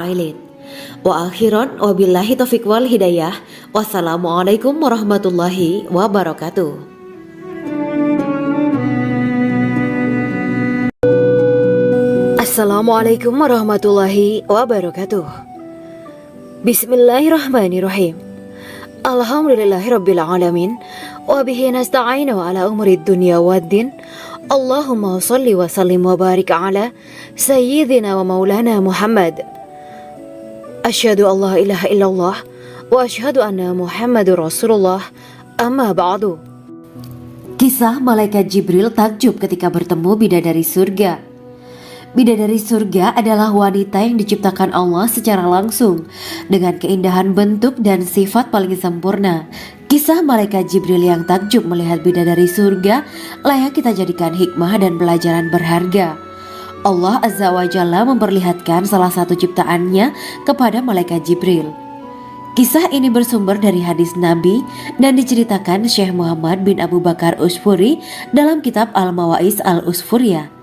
Ailin. Wa akhiran wabillahi taufiq wal hidayah. Wassalamualaikum warahmatullahi wabarakatuh. Assalamualaikum warahmatullahi wabarakatuh. Bismillahirrahmanirrahim. Alhamdulillahirabbil alamin wa bihi nasta'inu ala umurid dunya waddin. Allahumma shalli wa sallim wa barik ala sayyidina wa maulana Muhammad. Asyhadu an la ilaha illallah wa asyhadu anna Muhammadur Rasulullah. Amma ba'du. Kisah malaikat Jibril takjub ketika bertemu bidadari surga. Bidadari surga adalah wanita yang diciptakan Allah secara langsung dengan keindahan bentuk dan sifat paling sempurna. Kisah malaikat Jibril yang takjub melihat bidadari surga layak kita jadikan hikmah dan pelajaran berharga. Allah Azza wa Jalla memperlihatkan salah satu ciptaannya kepada malaikat Jibril. Kisah ini bersumber dari hadis Nabi dan diceritakan Syekh Muhammad bin Abu Bakar Usfuri dalam kitab Al-Mawaiz Al-Usfuriyah.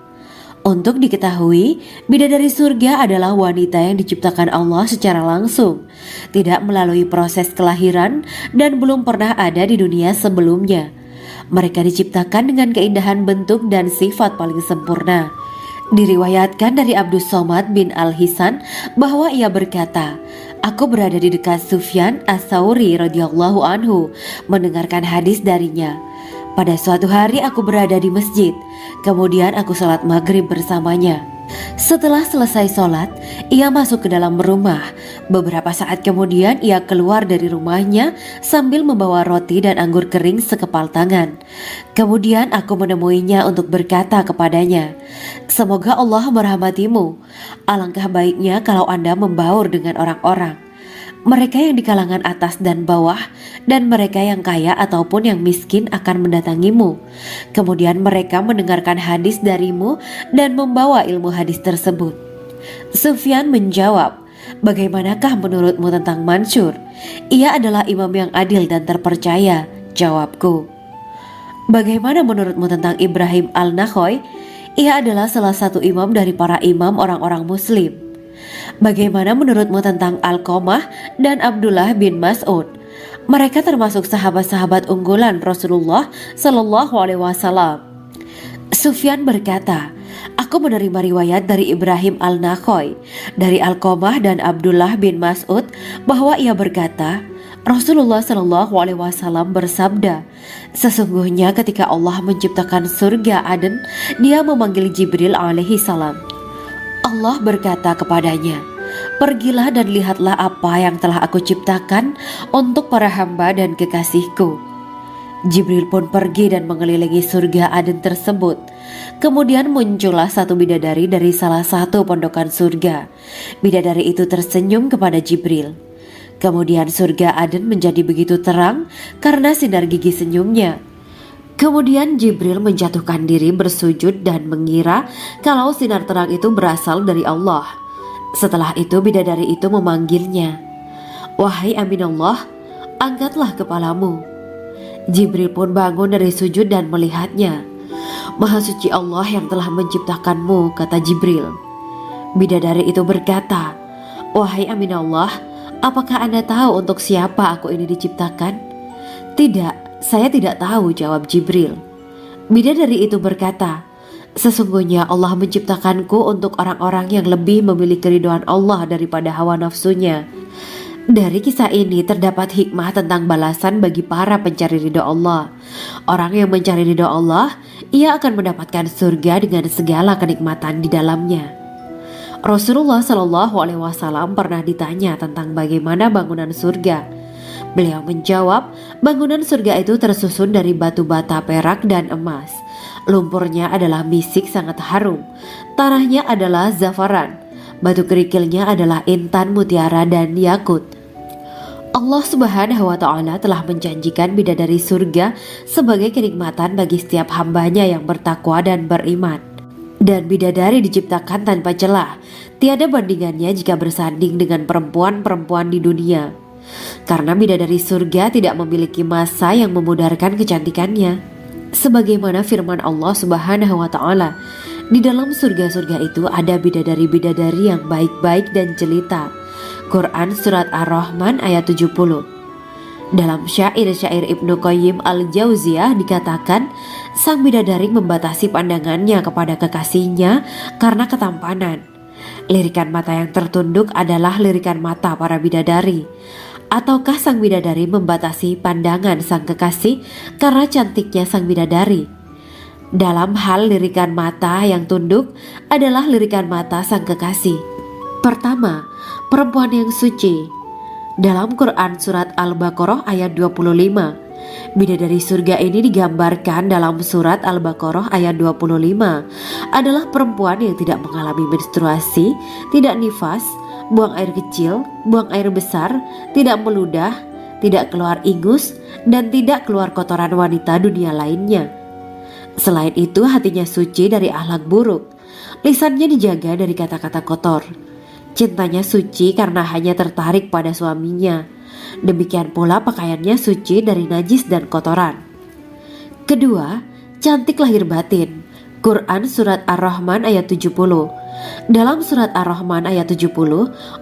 Untuk diketahui, bidadari surga adalah wanita yang diciptakan Allah secara langsung, tidak melalui proses kelahiran dan belum pernah ada di dunia sebelumnya. Mereka diciptakan dengan keindahan bentuk dan sifat paling sempurna. Diriwayatkan dari Abdus Somad bin Al-Hisan bahwa ia berkata, "Aku berada di dekat Sufyan As-Sauri radhiyallahu anhu mendengarkan hadis darinya. Pada suatu hari aku berada di masjid, kemudian aku sholat maghrib bersamanya. Setelah selesai sholat, ia masuk ke dalam rumah. Beberapa saat kemudian ia keluar dari rumahnya sambil membawa roti dan anggur kering sekepal tangan. Kemudian aku menemuinya untuk berkata kepadanya, 'Semoga Allah merahmatimu. Alangkah baiknya kalau Anda membaur dengan orang-orang. Mereka yang di kalangan atas dan bawah dan mereka yang kaya ataupun yang miskin akan mendatangimu. Kemudian mereka mendengarkan hadis darimu dan membawa ilmu hadis tersebut.' Sufyan menjawab, 'Bagaimanakah menurutmu tentang Mansur? Ia adalah imam yang adil dan terpercaya.' Jawabku. 'Bagaimana menurutmu tentang Ibrahim Al-Nakhoy? Ia adalah salah satu imam dari para imam orang-orang muslim.' 'Bagaimana menurutmu tentang Alqamah dan Abdullah bin Mas'ud? Mereka termasuk sahabat-sahabat unggulan Rasulullah Sallallahu Alaihi Wasallam.' Sufyan berkata, 'Aku menerima riwayat dari Ibrahim Al-Nakhoy, dari Alqamah dan Abdullah bin Mas'ud bahwa ia berkata, Rasulullah Sallallahu Alaihi Wasallam bersabda, sesungguhnya ketika Allah menciptakan surga Aden, Dia memanggil Jibril alaihi salam. Allah berkata kepadanya, pergilah dan lihatlah apa yang telah aku ciptakan untuk para hamba dan kekasihku. Jibril pun pergi dan mengelilingi surga Aden tersebut. Kemudian muncullah satu bidadari dari salah satu pondokan surga. Bidadari itu tersenyum kepada Jibril. Kemudian surga Aden menjadi begitu terang karena sinar gigi senyumnya. Kemudian Jibril menjatuhkan diri bersujud dan mengira kalau sinar terang itu berasal dari Allah. Setelah itu bidadari itu memanggilnya, wahai Aminullah, angkatlah kepalamu. Jibril pun bangun dari sujud dan melihatnya. Maha suci Allah yang telah menciptakanmu, kata Jibril. Bidadari itu berkata, wahai Aminullah, apakah Anda tahu untuk siapa aku ini diciptakan? Tidak. Saya tidak tahu, jawab Jibril. Bidadari itu berkata, sesungguhnya Allah menciptakanku untuk orang-orang yang lebih memilih keridhaan Allah daripada hawa nafsunya. Dari kisah ini terdapat hikmah tentang balasan bagi para pencari ridha Allah. Orang yang mencari ridha Allah, ia akan mendapatkan surga dengan segala kenikmatan di dalamnya. Rasulullah Shallallahu Alaihi Wasallam pernah ditanya tentang bagaimana bangunan surga. Beliau menjawab, bangunan surga itu tersusun dari batu bata, perak, dan emas. Lumpurnya adalah misik sangat harum. Tanahnya adalah zafaran. Batu kerikilnya adalah intan, mutiara, dan yakut. Allah Subhanahu wa Ta'ala telah menjanjikan bidadari surga sebagai kenikmatan bagi setiap hambanya yang bertakwa dan beriman. Dan bidadari diciptakan tanpa celah. Tiada bandingannya jika bersanding dengan perempuan-perempuan di dunia. Karena bidadari surga tidak memiliki masa yang memudarkan kecantikannya. Sebagaimana firman Allah Subhanahu wa Ta'ala Di dalam surga-surga itu ada bidadari-bidadari yang baik-baik dan jelita. Quran Surat Ar-Rahman ayat 70. Dalam syair-syair Ibnu Qayyim al-Jauziyah dikatakan, sang bidadari membatasi pandangannya kepada kekasihnya karena ketampanan. Lirikan mata yang tertunduk adalah lirikan mata para bidadari. Ataukah sang bidadari membatasi pandangan sang kekasih karena cantiknya sang bidadari? Dalam hal lirikan mata yang tunduk adalah lirikan mata sang kekasih. Pertama, perempuan yang suci. Dalam Quran Surat Al-Baqarah ayat 25, bidadari surga ini digambarkan dalam Surat Al-Baqarah ayat 25 adalah perempuan yang tidak mengalami menstruasi, tidak nifas, buang air kecil, buang air besar, tidak meludah, tidak keluar ingus, dan tidak keluar kotoran wanita dunia lainnya. Selain itu, hatinya suci dari akhlak buruk, lisannya dijaga dari kata-kata kotor. Cintanya suci karena hanya tertarik pada suaminya. Demikian pula pakaiannya suci dari najis dan kotoran. Kedua, cantik lahir batin. Quran Surat Ar-Rahman ayat 70. Dalam Surat Ar-Rahman ayat 70,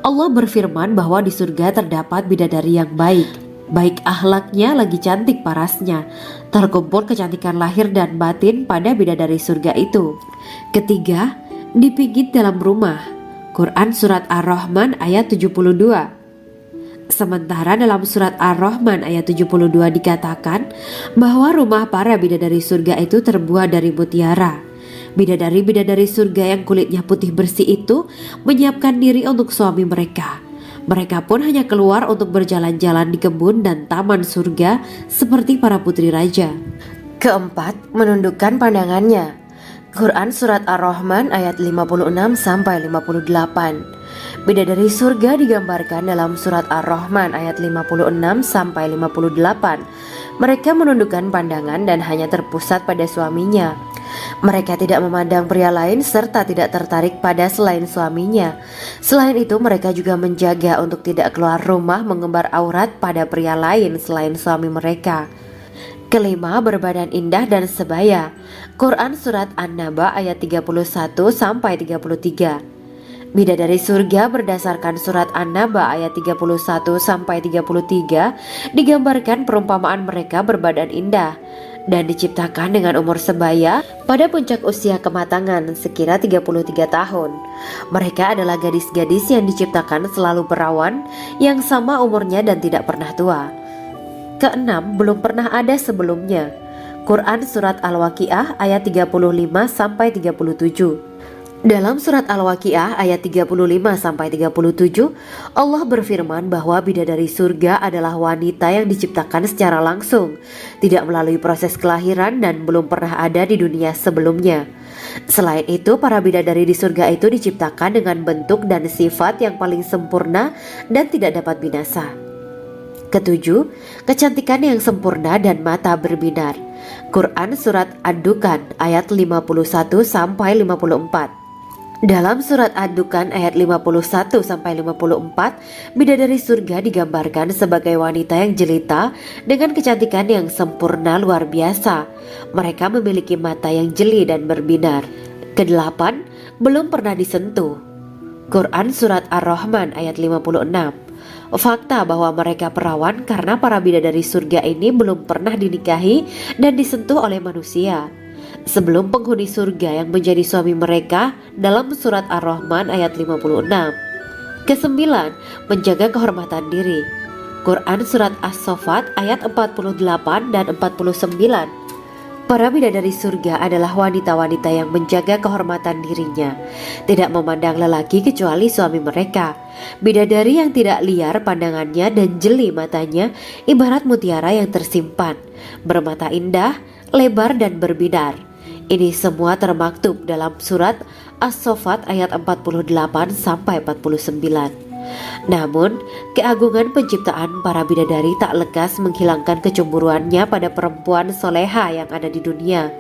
Allah berfirman bahwa di surga terdapat bidadari yang baik. Baik akhlaknya lagi cantik parasnya. Terkumpul kecantikan lahir dan batin pada bidadari surga itu. Ketiga, dipijit dalam rumah. Quran Surat Ar-Rahman ayat 72. Sementara dalam Surat Ar-Rahman ayat 72 dikatakan bahwa rumah para bidadari surga itu terbuat dari mutiara. Bidadari-bidadari surga yang kulitnya putih bersih itu menyiapkan diri untuk suami mereka. Mereka pun hanya keluar untuk berjalan-jalan di kebun dan taman surga seperti para putri raja. Keempat, menundukkan pandangannya. Quran Surat Ar-Rahman ayat 56-58. Bidadari surga digambarkan dalam Surat Ar-Rahman ayat 56-58. Mereka menundukkan pandangan dan hanya terpusat pada suaminya. Mereka tidak memandang pria lain serta tidak tertarik pada selain suaminya. Selain itu, mereka juga menjaga untuk tidak keluar rumah mengembar aurat pada pria lain selain suami mereka. Kelima, berbadan indah dan sebaya. Quran Surat An-Naba ayat 31-33. Bidadari surga berdasarkan Surat An-Naba ayat 31-33 digambarkan perumpamaan mereka berbadan indah dan diciptakan dengan umur sebaya pada puncak usia kematangan sekira 33 tahun. Mereka adalah gadis-gadis yang diciptakan selalu perawan, yang sama umurnya dan tidak pernah tua. Keenam, belum pernah ada sebelumnya. Quran Surat Al-Waqiah ayat 35-37. Dalam Surat Al-Waqiah ayat 35-37, Allah berfirman bahwa bidadari surga adalah wanita yang diciptakan secara langsung, tidak melalui proses kelahiran dan belum pernah ada di dunia sebelumnya. Selain itu, para bidadari di surga itu diciptakan dengan bentuk dan sifat yang paling sempurna dan tidak dapat binasa. Ketujuh, kecantikan yang sempurna dan mata berbinar. Quran Surat Ad-Dukhan ayat 51-54. Dalam Surat Ad-Dukhan ayat 51-54, bidadari surga digambarkan sebagai wanita yang jelita dengan kecantikan yang sempurna luar biasa. Mereka memiliki mata yang jeli dan berbinar. Kedelapan, belum pernah disentuh. Quran Surat Ar-Rahman ayat 56. Fakta bahwa mereka perawan karena para bidadari surga ini belum pernah dinikahi dan disentuh oleh manusia sebelum penghuni surga yang menjadi suami mereka dalam Surat Ar-Rahman ayat 56. Kesembilan, menjaga kehormatan diri. Quran Surat As-Saffat ayat 48 dan 49. Para bidadari surga adalah wanita-wanita yang menjaga kehormatan dirinya, tidak memandang lelaki kecuali suami mereka. Bidadari yang tidak liar pandangannya dan jeli matanya ibarat mutiara yang tersimpan, bermata indah, lebar dan berbinar. Ini semua termaktub dalam Surat As-Saffat ayat 48-49. Namun, keagungan penciptaan para bidadari tak lekas menghilangkan kecemburuannya pada perempuan soleha yang ada di dunia.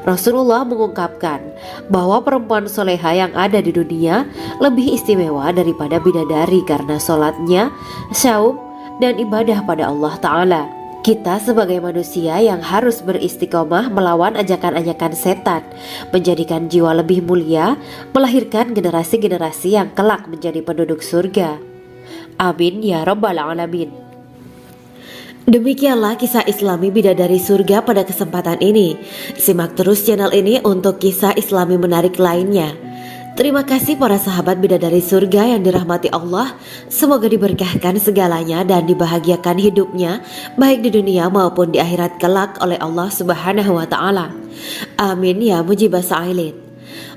Rasulullah mengungkapkan bahwa perempuan soleha yang ada di dunia lebih istimewa daripada bidadari karena sholatnya, saum, dan ibadah pada Allah Ta'ala. Kita sebagai manusia yang harus beristiqomah melawan ajakan-ajakan setan, menjadikan jiwa lebih mulia, melahirkan generasi-generasi yang kelak menjadi penduduk surga. Amin ya rabbal alamin. Demikianlah kisah Islami bidadari surga pada kesempatan ini. Simak terus channel ini untuk kisah Islami menarik lainnya. Terima kasih para sahabat bidadari surga yang dirahmati Allah. Semoga diberkahkan segalanya dan dibahagiakan hidupnya, baik di dunia maupun di akhirat kelak oleh Allah Subhanahu wa Ta'ala. Amin ya mujibah sa'ilin.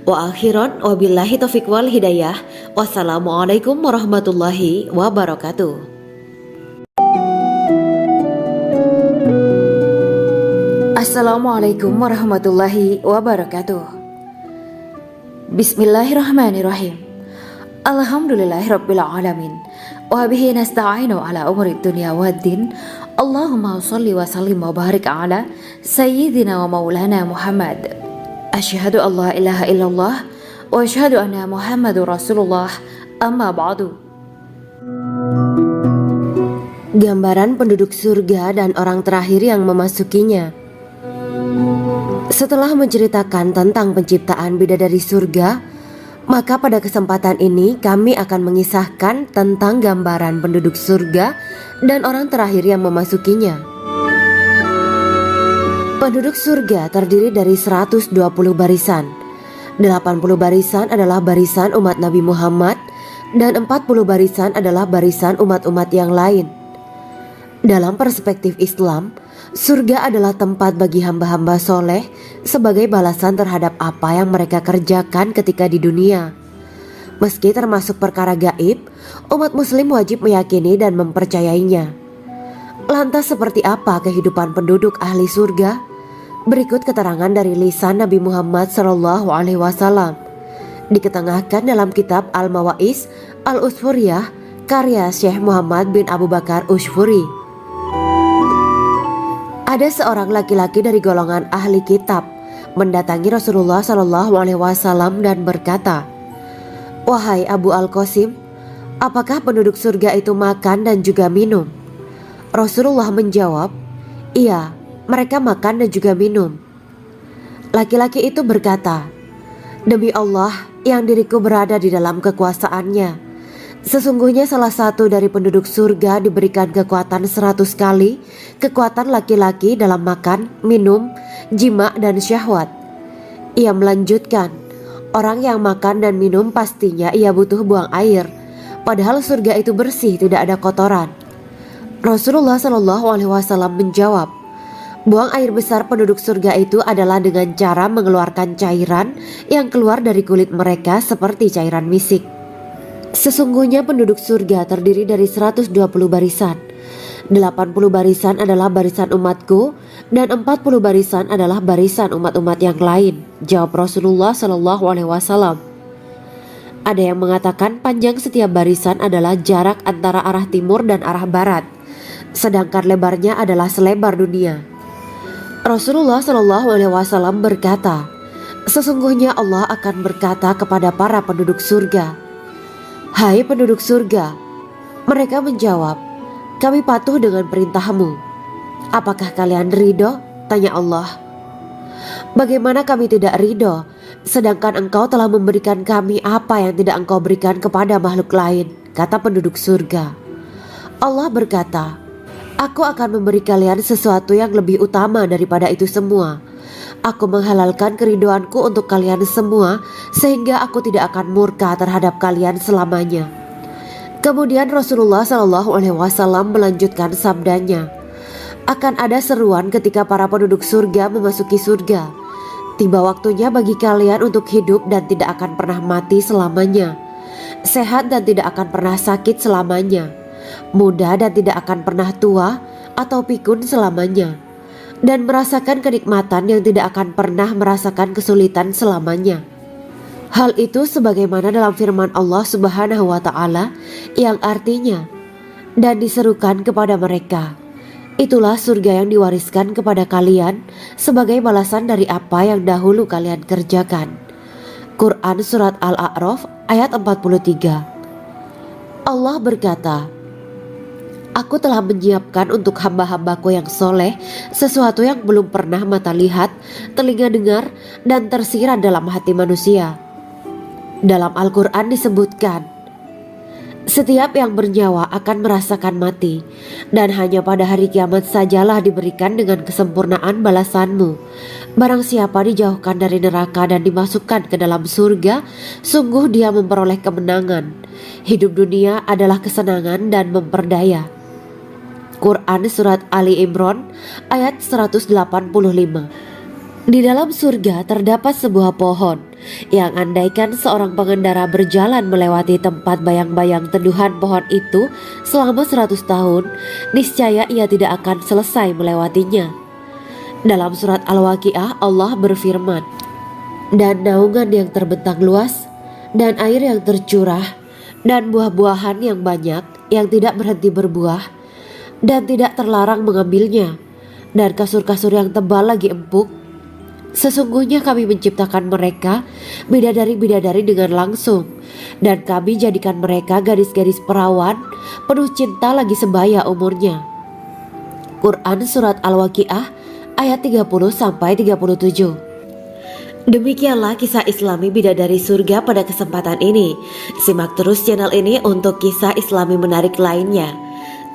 Wa akhiran wabillahi taufiq wal hidayah. Wassalamualaikum warahmatullahi wabarakatuh. Assalamualaikum warahmatullahi wabarakatuh. Bismillahirrahmanirrahim. Alhamdulillahirabbil alamin. Wa bihi nasta'inu ala umuri dunya waddin. Allahumma shalli wa sallim wa barik ala sayyidina wa maulana Muhammad. Asyhadu an la ilaha illallah wa asyhadu anna Muhammadur Rasulullah. Amma ba'du. Gambaran penduduk surga dan orang terakhir yang memasukinya. Setelah menceritakan tentang penciptaan bidadari surga, maka pada kesempatan ini kami akan mengisahkan tentang gambaran penduduk surga dan orang terakhir yang memasukinya. Penduduk surga terdiri dari 120 barisan. 80 barisan adalah barisan umat Nabi Muhammad dan 40 barisan adalah barisan umat-umat yang lain. Dalam perspektif Islam, surga adalah tempat bagi hamba-hamba soleh sebagai balasan terhadap apa yang mereka kerjakan ketika di dunia. Meski termasuk perkara gaib, umat muslim wajib meyakini dan mempercayainya. Lantas seperti apa kehidupan penduduk ahli surga? Berikut keterangan dari lisan Nabi Muhammad SAW. Diketengahkan dalam kitab Al-Mawaiz Al-Usfuriyah karya Syekh Muhammad bin Abu Bakar Usfuri. Ada seorang laki-laki dari golongan ahli kitab mendatangi Rasulullah SAW dan berkata, "Wahai Abu Al-Qasim, apakah penduduk surga itu makan dan juga minum?" Rasulullah menjawab, "Iya, mereka makan dan juga minum." Laki-laki itu berkata, "Demi Allah yang diriku berada di dalam kekuasaannya, sesungguhnya salah satu dari penduduk surga diberikan kekuatan 100 kali kekuatan laki-laki dalam makan, minum, jima, dan syahwat." Ia melanjutkan, "Orang yang makan dan minum pastinya ia butuh buang air, padahal surga itu bersih, tidak ada kotoran." Rasulullah SAW menjawab, "Buang air besar penduduk surga itu adalah dengan cara mengeluarkan cairan yang keluar dari kulit mereka seperti cairan misik." Sesungguhnya penduduk surga terdiri dari 120 barisan. 80 barisan adalah barisan umatku dan 40 barisan adalah barisan umat-umat yang lain, jawab Rasulullah SAW. Ada yang mengatakan panjang setiap barisan adalah jarak antara arah timur dan arah barat, sedangkan lebarnya adalah selebar dunia. Rasulullah SAW berkata, "Sesungguhnya Allah akan berkata kepada para penduduk surga, 'Hai penduduk surga,' mereka menjawab, 'Kami patuh dengan perintahmu.' 'Apakah kalian ridho?' tanya Allah. 'Bagaimana kami tidak ridho, sedangkan engkau telah memberikan kami apa yang tidak engkau berikan kepada makhluk lain,' kata penduduk surga. Allah berkata, 'Aku akan memberi kalian sesuatu yang lebih utama daripada itu semua. Aku menghalalkan keridoanku untuk kalian semua sehingga aku tidak akan murka terhadap kalian selamanya.'" Kemudian Rasulullah SAW melanjutkan sabdanya, "Akan ada seruan ketika para penduduk surga memasuki surga. Tiba waktunya bagi kalian untuk hidup dan tidak akan pernah mati selamanya, sehat dan tidak akan pernah sakit selamanya, muda dan tidak akan pernah tua atau pikun selamanya, dan merasakan kenikmatan yang tidak akan pernah merasakan kesulitan selamanya." Hal itu sebagaimana dalam firman Allah Subhanahu wa Ta'ala yang artinya, "Dan diserukan kepada mereka, itulah surga yang diwariskan kepada kalian sebagai balasan dari apa yang dahulu kalian kerjakan." Quran Surat Al-A'raf ayat 43. Allah berkata, Aku telah menyiapkan untuk hamba-hambaku yang soleh sesuatu yang belum pernah mata lihat, telinga dengar, dan tersirat dalam hati manusia. Dalam Al-Quran disebutkan, setiap yang bernyawa akan merasakan mati, dan hanya pada hari kiamat sajalah diberikan dengan kesempurnaan balasanmu. Barang siapa dijauhkan dari neraka dan dimasukkan ke dalam surga, sungguh dia memperoleh kemenangan. Hidup dunia adalah kesenangan dan memperdaya. Quran Surat Ali Imran ayat 185. Di dalam surga terdapat sebuah pohon yang andaikan seorang pengendara berjalan melewati tempat bayang-bayang teduhan pohon itu selama 100 tahun, niscaya ia tidak akan selesai melewatinya. Dalam surat Al-Waqiah Allah berfirman, dan naungan yang terbentang luas, dan air yang tercurah, dan buah-buahan yang banyak yang tidak berhenti berbuah, dan tidak terlarang mengambilnya, dan kasur-kasur yang tebal lagi empuk. Sesungguhnya kami menciptakan mereka bidadari-bidadari dengan langsung, dan kami jadikan mereka gadis-gadis perawan penuh cinta lagi sebaya umurnya. Quran Surat Al-Waqiah ayat 30-37. Demikianlah kisah Islami bidadari surga pada kesempatan ini. Simak terus channel ini untuk kisah Islami menarik lainnya.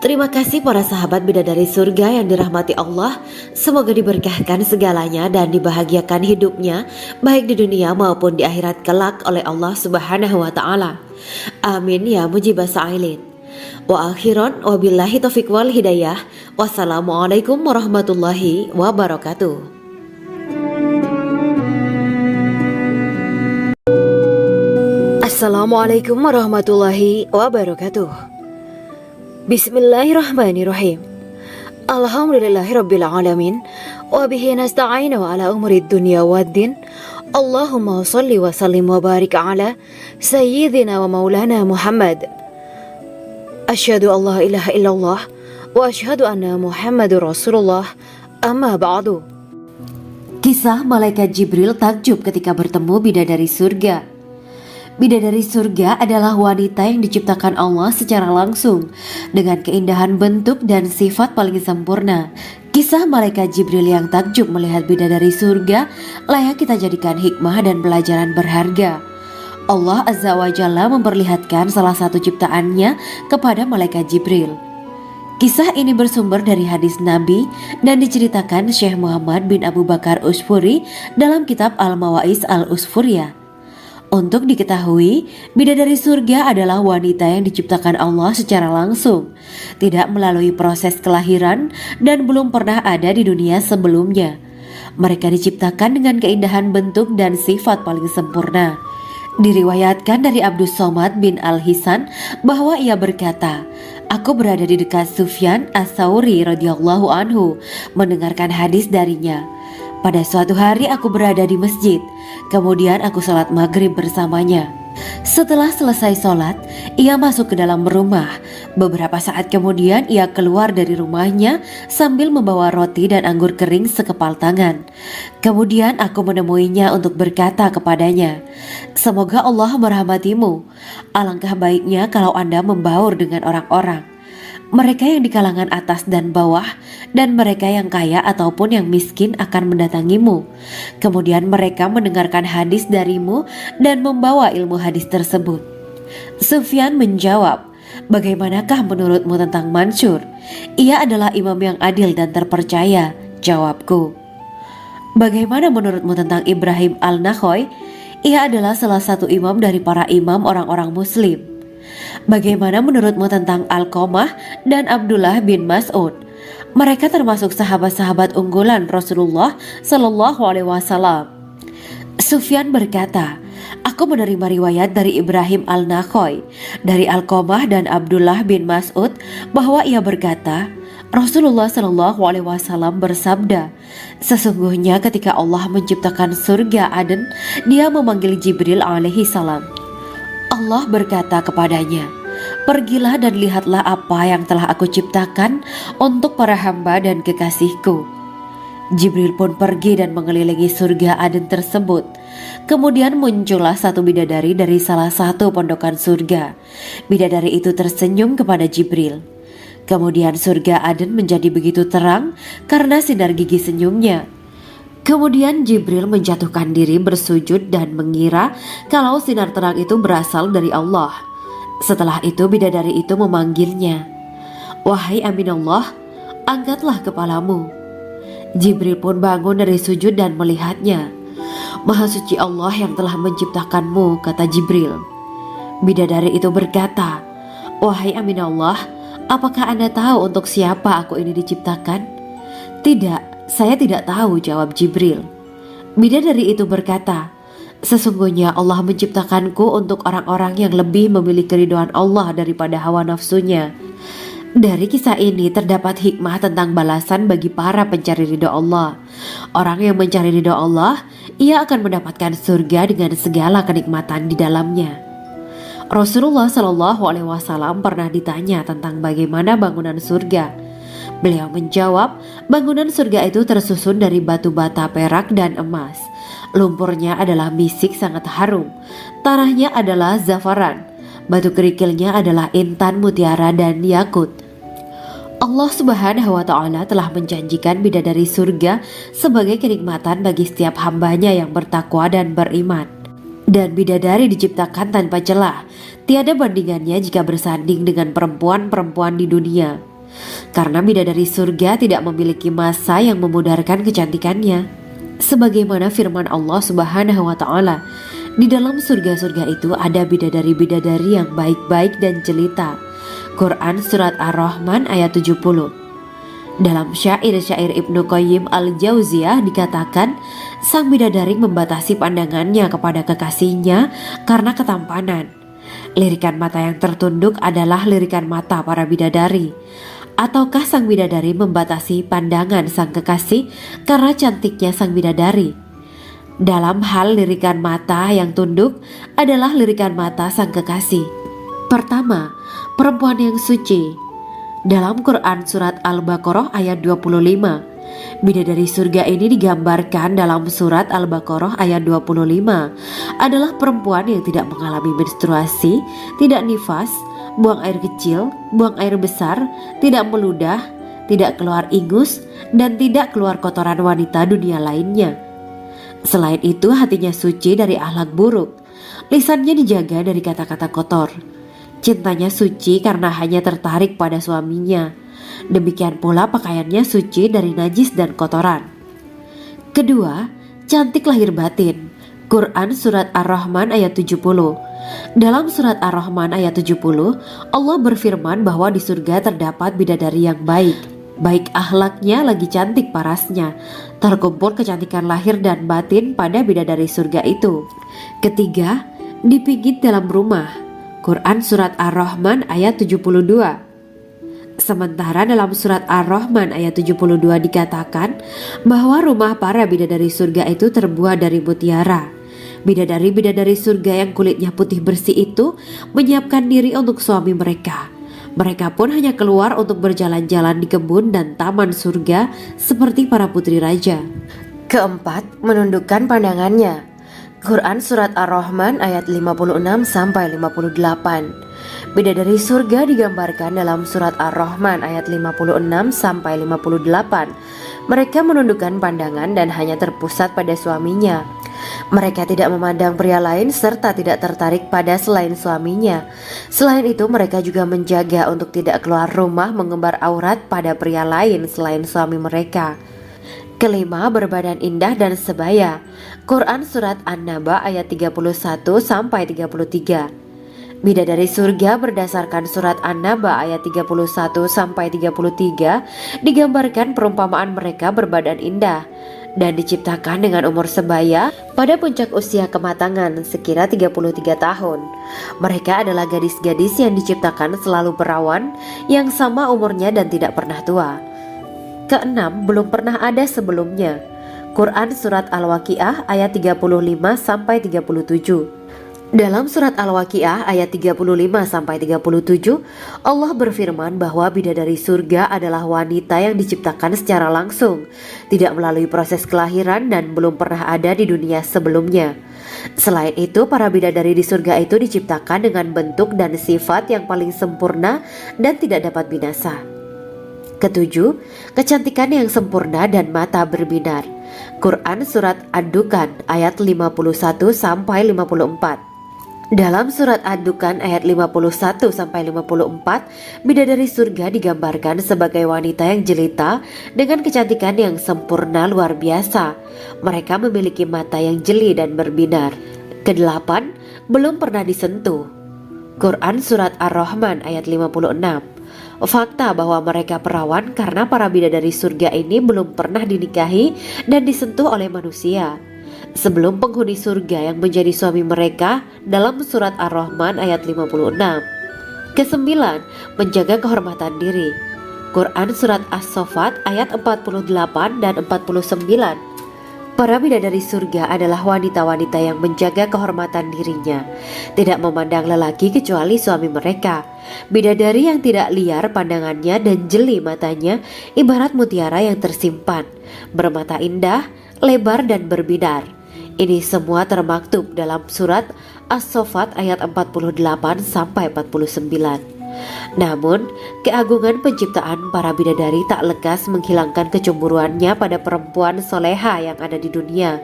Terima kasih para sahabat bidadari surga yang dirahmati Allah. Semoga diberkahkan segalanya dan dibahagiakan hidupnya baik di dunia maupun di akhirat kelak oleh Allah Subhanahu wa taala. Amin ya mujibah sa'ilin. Wa akhiran wabillahi taufiq wal hidayah. Wassalamualaikum warahmatullahi wabarakatuh. Assalamualaikum warahmatullahi wabarakatuh. Bismillahirrahmanirrahim. Alhamdulillahirabbil alamin wa bihi nasta'inu ala umuri dunya waddin. Allahumma shalli wa sallim wa barik ala sayyidina wa maulana Muhammad. Asyhadu an la ilaha illallah wa asyhadu anna Muhammadur Rasulullah. Amma ba'du. Kisah malaikat Jibril takjub ketika bertemu bidadari surga. Bidadari surga adalah wanita yang diciptakan Allah secara langsung dengan keindahan bentuk dan sifat paling sempurna. Kisah malaikat Jibril yang takjub melihat bidadari surga layak kita jadikan hikmah dan pelajaran berharga. Allah Azza wa Jalla memperlihatkan salah satu ciptaannya kepada malaikat Jibril. Kisah ini bersumber dari hadis Nabi dan diceritakan Syekh Muhammad bin Abu Bakar Usfuri dalam kitab Al-Mawaiz Al-Usfuriyah. Untuk diketahui, bidadari surga adalah wanita yang diciptakan Allah secara langsung, tidak melalui proses kelahiran dan belum pernah ada di dunia sebelumnya. Mereka diciptakan dengan keindahan bentuk dan sifat paling sempurna. Diriwayatkan dari Abdus Somad bin Al-Hisan bahwa ia berkata, aku berada di dekat Sufyan As-Sauri radhiyallahu anhu mendengarkan hadis darinya. Pada suatu hari aku berada di masjid, kemudian aku sholat maghrib bersamanya. Setelah selesai sholat, ia masuk ke dalam rumah. Beberapa saat kemudian ia keluar dari rumahnya sambil membawa roti dan anggur kering sekepal tangan. Kemudian aku menemuinya untuk berkata kepadanya, semoga Allah merahmatimu. Alangkah baiknya kalau Anda membaur dengan orang-orang. Mereka yang di kalangan atas dan bawah, dan mereka yang kaya ataupun yang miskin akan mendatangimu. Kemudian mereka mendengarkan hadis darimu dan membawa ilmu hadis tersebut. Sufyan menjawab, bagaimanakah menurutmu tentang Mansur? Ia adalah imam yang adil dan terpercaya. Jawabku. Bagaimana menurutmu tentang Ibrahim Al-Nakhoy? Ia adalah salah satu imam dari para imam orang-orang muslim. Bagaimana menurutmu tentang Alqamah dan Abdullah bin Mas'ud? Mereka termasuk sahabat-sahabat unggulan Rasulullah Sallallahu Alaihi Wasallam. Sufyan berkata, aku menerima riwayat dari Ibrahim Al-Nakhoy, dari Alqamah dan Abdullah bin Mas'ud bahwa ia berkata, Rasulullah Sallallahu Alaihi Wasallam bersabda, sesungguhnya ketika Allah menciptakan surga Aden, Dia memanggil Jibril alaihi salam. Allah berkata kepadanya, pergilah dan lihatlah apa yang telah aku ciptakan untuk para hamba dan kekasihku. Jibril pun pergi dan mengelilingi surga Aden tersebut. Kemudian muncullah satu bidadari dari salah satu pondokan surga. Bidadari itu tersenyum kepada Jibril. Kemudian surga Aden menjadi begitu terang karena sinar gigi senyumnya. Kemudian Jibril menjatuhkan diri bersujud dan mengira kalau sinar terang itu berasal dari Allah. Setelah itu bidadari itu memanggilnya, "Wahai Aminullah, angkatlah kepalamu." Jibril pun bangun dari sujud dan melihatnya. "Maha suci Allah yang telah menciptakanmu," kata Jibril. Bidadari itu berkata, "Wahai Aminullah, apakah Anda tahu untuk siapa aku ini diciptakan?" "Tidak, saya tidak tahu," jawab Jibril. Bidadari itu berkata, "Sesungguhnya Allah menciptakanku untuk orang-orang yang lebih memilih keridhaan Allah daripada hawa nafsunya." Dari kisah ini terdapat hikmah tentang balasan bagi para pencari ridho Allah. Orang yang mencari ridho Allah, ia akan mendapatkan surga dengan segala kenikmatan di dalamnya. Rasulullah Shallallahu Alaihi Wasallam pernah ditanya tentang bagaimana bangunan surga. Beliau menjawab, bangunan surga itu tersusun dari batu bata, perak, dan emas. Lumpurnya adalah misik sangat harum, tanahnya adalah zafaran, batu kerikilnya adalah intan, mutiara, dan yakut. Allah Subhanahu wa Ta'ala telah menjanjikan bidadari surga sebagai kenikmatan bagi setiap hambanya yang bertakwa dan beriman. Dan bidadari diciptakan tanpa celah, tiada bandingannya jika bersanding dengan perempuan-perempuan di dunia. Karena bidadari surga tidak memiliki masa yang memudarkan kecantikannya. Sebagaimana firman Allah Subhanahu wa Ta'ala, di dalam surga-surga itu ada bidadari-bidadari yang baik-baik dan jelita. Quran Surat Ar-Rahman ayat 70. Dalam syair-syair Ibnu Qayyim Al-Jauziyah dikatakan, sang bidadari membatasi pandangannya kepada kekasihnya karena ketampanan. Lirikan mata yang tertunduk adalah lirikan mata para bidadari. Ataukah sang bidadari membatasi pandangan sang kekasih karena cantiknya sang bidadari? Dalam hal lirikan mata yang tunduk adalah lirikan mata sang kekasih. Pertama, perempuan yang suci. Dalam Quran Surat Al-Baqarah ayat 25, bidadari surga ini digambarkan dalam Surat Al-Baqarah ayat 25 adalah perempuan yang tidak mengalami menstruasi, tidak nifas, buang air kecil, buang air besar, tidak meludah, tidak keluar ingus, dan tidak keluar kotoran wanita dunia lainnya. Selain itu, hatinya suci dari akhlak buruk, lisannya dijaga dari kata-kata kotor. Cintanya suci karena hanya tertarik pada suaminya. Demikian pula pakaiannya suci dari najis dan kotoran. Kedua, cantik lahir batin. Quran Surat Ar-Rahman ayat 70. Dalam Surat Ar-Rahman ayat 70, Allah berfirman bahwa di surga terdapat bidadari yang baik. Baik akhlaknya lagi cantik parasnya. Terkumpul kecantikan lahir dan batin pada bidadari surga itu. Ketiga, dipijit dalam rumah. Quran Surat Ar-Rahman ayat 72. Sementara dalam Surat Ar-Rahman ayat 72 dikatakan bahwa rumah para bidadari surga itu terbuat dari mutiara. Bidadari-bidadari surga yang kulitnya putih bersih itu menyiapkan diri untuk suami mereka. Mereka pun hanya keluar untuk berjalan-jalan di kebun dan taman surga seperti para putri raja. Keempat, menundukkan pandangannya. Quran Surat Ar-Rahman ayat 56-58. Bidadari surga digambarkan dalam Surat Ar-Rahman ayat 56-58. Mereka menundukkan pandangan dan hanya terpusat pada suaminya. Mereka tidak memandang pria lain serta tidak tertarik pada selain suaminya. Selain itu, mereka juga menjaga untuk tidak keluar rumah mengembar aurat pada pria lain selain suami mereka. Kelima, berbadan indah dan sebaya. Quran Surat An-Naba ayat 31-33. Bidadari surga berdasarkan Surat An-Naba ayat 31-33 digambarkan perumpamaan mereka berbadan indah dan diciptakan dengan umur sebaya pada puncak usia kematangan sekira 33 tahun. Mereka adalah gadis-gadis yang diciptakan selalu perawan, yang sama umurnya dan tidak pernah tua. Keenam, belum pernah ada sebelumnya. Quran Surat Al-Waqiah ayat 35-37. Dalam Surat Al-Waqiah ayat 35-37, Allah berfirman bahwa bidadari surga adalah wanita yang diciptakan secara langsung, tidak melalui proses kelahiran dan belum pernah ada di dunia sebelumnya. Selain itu, para bidadari di surga itu diciptakan dengan bentuk dan sifat yang paling sempurna dan tidak dapat binasa. Ketujuh, kecantikan yang sempurna dan mata berbinar. Quran Surat Ad-Dukan ayat 51 sampai 54. Dalam surat Ad-Dukan ayat 51 sampai 54, bidadari surga digambarkan sebagai wanita yang jelita dengan kecantikan yang sempurna luar biasa. Mereka memiliki mata yang jeli dan berbinar. Kedelapan, belum pernah disentuh. Quran Surat Ar-Rahman ayat 56. Fakta bahwa mereka perawan karena para bidadari surga ini belum pernah dinikahi dan disentuh oleh manusia sebelum penghuni surga yang menjadi suami mereka dalam surat Ar-Rahman ayat 56. Kesembilan, menjaga kehormatan diri. Quran Surat As-Saffat ayat 48 dan 49. Para bidadari surga adalah wanita-wanita yang menjaga kehormatan dirinya, tidak memandang lelaki kecuali suami mereka. Bidadari yang tidak liar pandangannya dan jeli matanya ibarat mutiara yang tersimpan, bermata indah, lebar dan berbinar. Ini semua termaktub dalam surat As-Saffat ayat 48 sampai 49. Namun, keagungan penciptaan para bidadari tak lekas menghilangkan kecemburuannya pada perempuan soleha yang ada di dunia.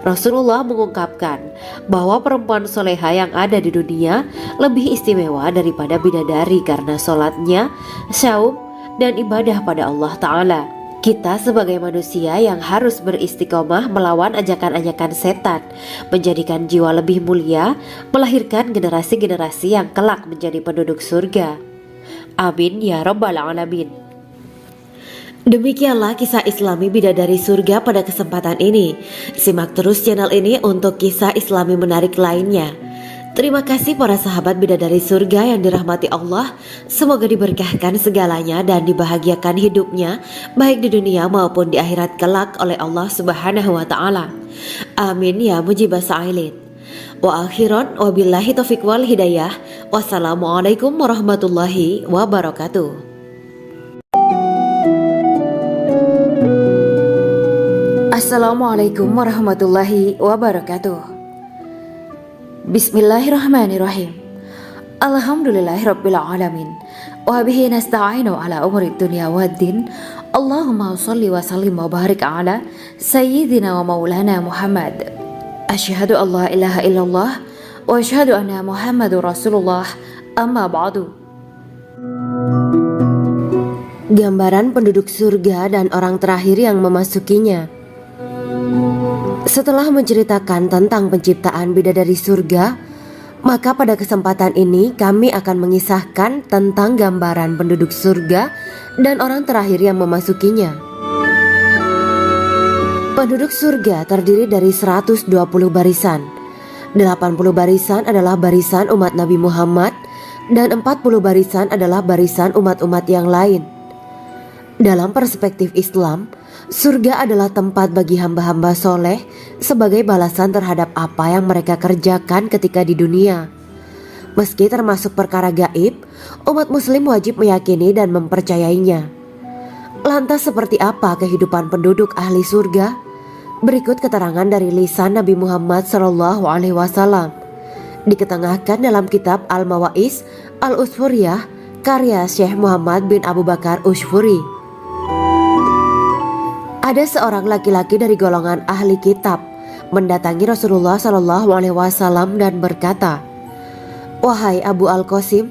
Rasulullah mengungkapkan bahwa perempuan soleha yang ada di dunia lebih istimewa daripada bidadari karena sholatnya, syaum, dan ibadah pada Allah Ta'ala. Kita sebagai manusia yang harus beristiqomah melawan ajakan-ajakan setan, menjadikan jiwa lebih mulia, melahirkan generasi-generasi yang kelak menjadi penduduk surga. Amin ya Rabbal Alamin. Demikianlah kisah Islami bidadari surga pada kesempatan ini. Simak terus channel ini untuk kisah Islami menarik lainnya. Terima kasih para sahabat bidadari surga yang dirahmati Allah. Semoga diberkahkan segalanya dan dibahagiakan hidupnya baik di dunia maupun di akhirat kelak oleh Allah Subhanahu wa taala. Amin ya mujibah sa'ilin. Wa akhiran wabillahi taufiq wal hidayah. Wassalamualaikum warahmatullahi wabarakatuh. Assalamualaikum warahmatullahi wabarakatuh. Bismillahirrahmanirrahim. Alhamdulillahirabbil alamin. Wa bihi nasta'inu ala umuri dunya waddin. Allahumma shalli wa sallim wa barik ala sayyidina wa maulana Muhammad. Asyhadu an la ilaha illallah wa asyhadu anna Muhammadur Rasulullah. Amma ba'du. Gambaran penduduk surga dan orang terakhir yang memasukinya. Setelah menceritakan tentang penciptaan bidadari surga, maka pada kesempatan ini kami akan mengisahkan tentang gambaran penduduk surga dan orang terakhir yang memasukinya. Penduduk surga terdiri dari 120 barisan. 80 barisan adalah barisan umat Nabi Muhammad dan 40 barisan adalah barisan umat-umat yang lain. Dalam perspektif Islam, surga adalah tempat bagi hamba-hamba soleh sebagai balasan terhadap apa yang mereka kerjakan ketika di dunia. Meski termasuk perkara gaib, umat muslim wajib meyakini dan mempercayainya. Lantas seperti apa kehidupan penduduk ahli surga? Berikut keterangan dari lisan Nabi Muhammad SAW. Diketengahkan dalam kitab Al-Mawaiz Al-Usfuriyah karya Syekh Muhammad bin Abu Bakar Usfuri. Ada seorang laki-laki dari golongan ahli kitab mendatangi Rasulullah SAW dan berkata, "Wahai Abu Al-Qasim,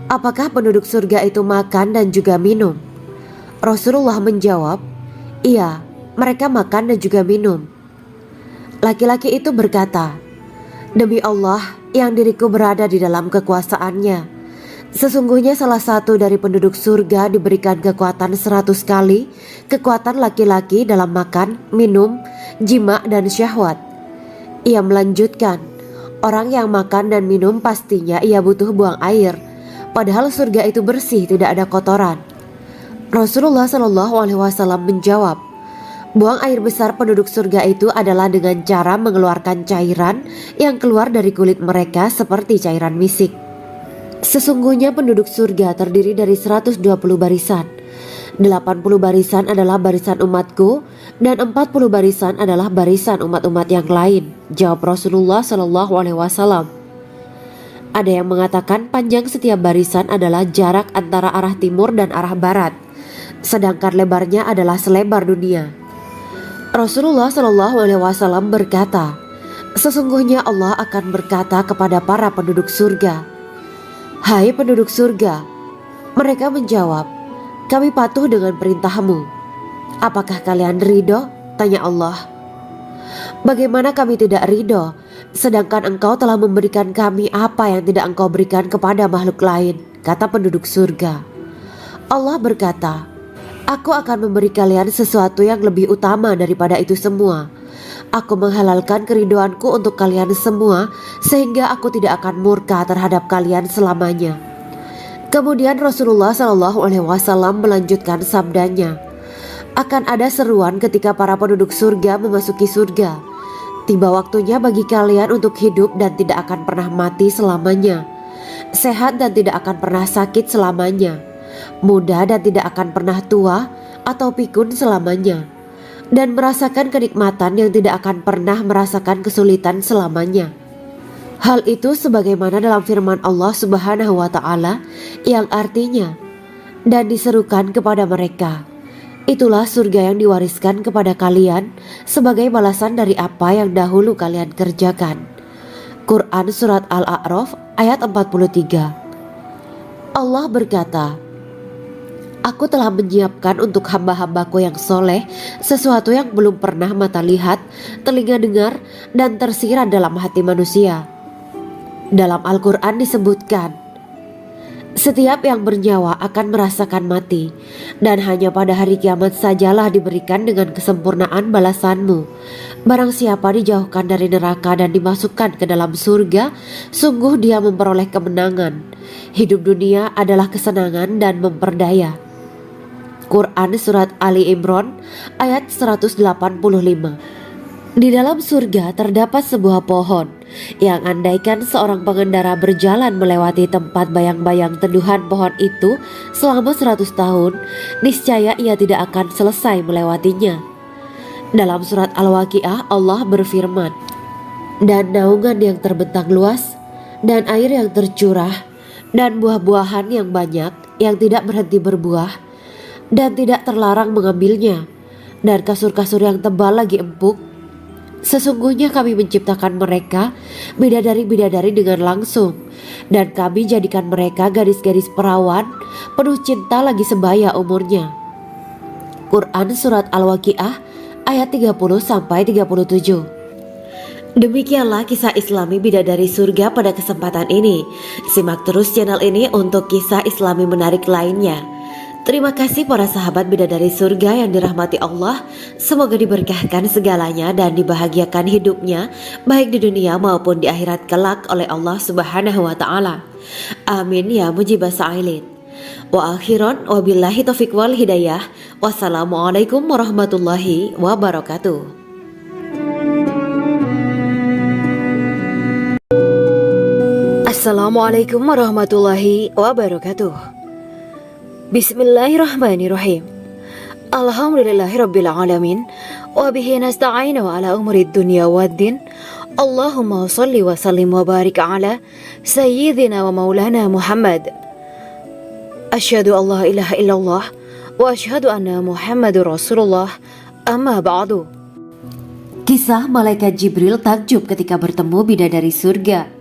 apakah penduduk surga itu makan dan juga minum?" Rasulullah menjawab, "Iya, mereka makan dan juga minum." Laki-laki itu berkata, "Demi Allah yang diriku berada di dalam kekuasaannya, sesungguhnya salah satu dari penduduk surga diberikan kekuatan 100 kali kekuatan laki-laki dalam makan, minum, jima, dan syahwat." Ia melanjutkan, "Orang yang makan dan minum pastinya ia butuh buang air, padahal surga itu bersih, tidak ada kotoran." Rasulullah SAW menjawab, "Buang air besar penduduk surga itu adalah dengan cara mengeluarkan cairan yang keluar dari kulit mereka seperti cairan misik." Sesungguhnya penduduk surga terdiri dari 120 barisan. 80 barisan adalah barisan umatku dan 40 barisan adalah barisan umat-umat yang lain, jawab Rasulullah SAW. Ada yang mengatakan panjang setiap barisan adalah jarak antara arah timur dan arah barat. sedangkan lebarnya adalah selebar dunia. Rasulullah Shallallahu Alaihi Wasallam berkata, sesungguhnya Allah akan berkata kepada para penduduk surga, "Hai penduduk surga." Mereka menjawab, "Kami patuh dengan perintahmu." "Apakah kalian ridho?" tanya Allah. "Bagaimana kami tidak ridho, sedangkan engkau telah memberikan kami apa yang tidak engkau berikan kepada makhluk lain," kata penduduk surga. Allah berkata, "Aku akan memberi kalian sesuatu yang lebih utama daripada itu semua. Aku menghalalkan keridoanku untuk kalian semua, sehingga aku tidak akan murka terhadap kalian selamanya." Kemudian Rasulullah Shallallahu Alaihi Wasallam melanjutkan sabdanya, "Akan ada seruan ketika para penduduk surga memasuki surga. Tiba waktunya bagi kalian untuk hidup dan tidak akan pernah mati selamanya, sehat dan tidak akan pernah sakit selamanya, muda dan tidak akan pernah tua atau pikun selamanya, dan merasakan kenikmatan yang tidak akan pernah merasakan kesulitan selamanya." Hal itu sebagaimana dalam firman Allah Subhanahu wa Ta'ala yang artinya, "Dan diserukan kepada mereka, itulah surga yang diwariskan kepada kalian sebagai balasan dari apa yang dahulu kalian kerjakan." Quran Surat Al-A'raf ayat 43. Allah berkata, "Aku telah menyiapkan untuk hamba-hambaku yang soleh sesuatu yang belum pernah mata lihat, telinga dengar, dan tersirat dalam hati manusia." Dalam Al-Quran disebutkan, setiap yang bernyawa akan merasakan mati, dan hanya pada hari kiamat sajalah diberikan dengan kesempurnaan balasanmu. Barang siapa dijauhkan dari neraka dan dimasukkan ke dalam surga, sungguh dia memperoleh kemenangan. Hidup dunia adalah kesenangan dan memperdaya. Quran Surat Ali Imran ayat 185. Di dalam surga terdapat sebuah pohon yang andaikan seorang pengendara berjalan melewati tempat bayang-bayang teduhan pohon itu selama 100 tahun, niscaya ia tidak akan selesai melewatinya. Dalam surat Al-Waqiah Allah berfirman, "Dan naungan yang terbentang luas, dan air yang tercurah, dan buah-buahan yang banyak yang tidak berhenti berbuah, dan tidak terlarang mengambilnya, dan kasur-kasur yang tebal lagi empuk. Sesungguhnya kami menciptakan mereka bidadari-bidadari dengan langsung, dan kami jadikan mereka gadis-gadis perawan penuh cinta lagi sebaya umurnya." Quran Surat Al-Waqiah ayat 30-37. Demikianlah kisah Islami bidadari surga pada kesempatan ini. Simak terus channel ini untuk kisah Islami menarik lainnya. Terima kasih para sahabat bidadari surga yang dirahmati Allah. Semoga diberkahkan segalanya dan dibahagiakan hidupnya, baik di dunia maupun di akhirat kelak oleh Allah Subhanahu wa Ta'ala. Amin ya mujibah sa'ilin. Wa akhiran wabillahi taufiq wal hidayah. Wassalamualaikum warahmatullahi wabarakatuh. Assalamualaikum warahmatullahi wabarakatuh. Bismillahirrahmanirrahim. Alhamdulillahirabbil alamin wa bihi nasta'inu ala umuri dunya waddin. Allahumma shalli wa sallim wa barik ala sayyidina wa maulana Muhammad. Asyhadu an la ilaha illallah wa asyhadu anna Muhammadur Rasulullah. Amma ba'du. Kisah malaikat Jibril takjub ketika bertemu bidadari surga.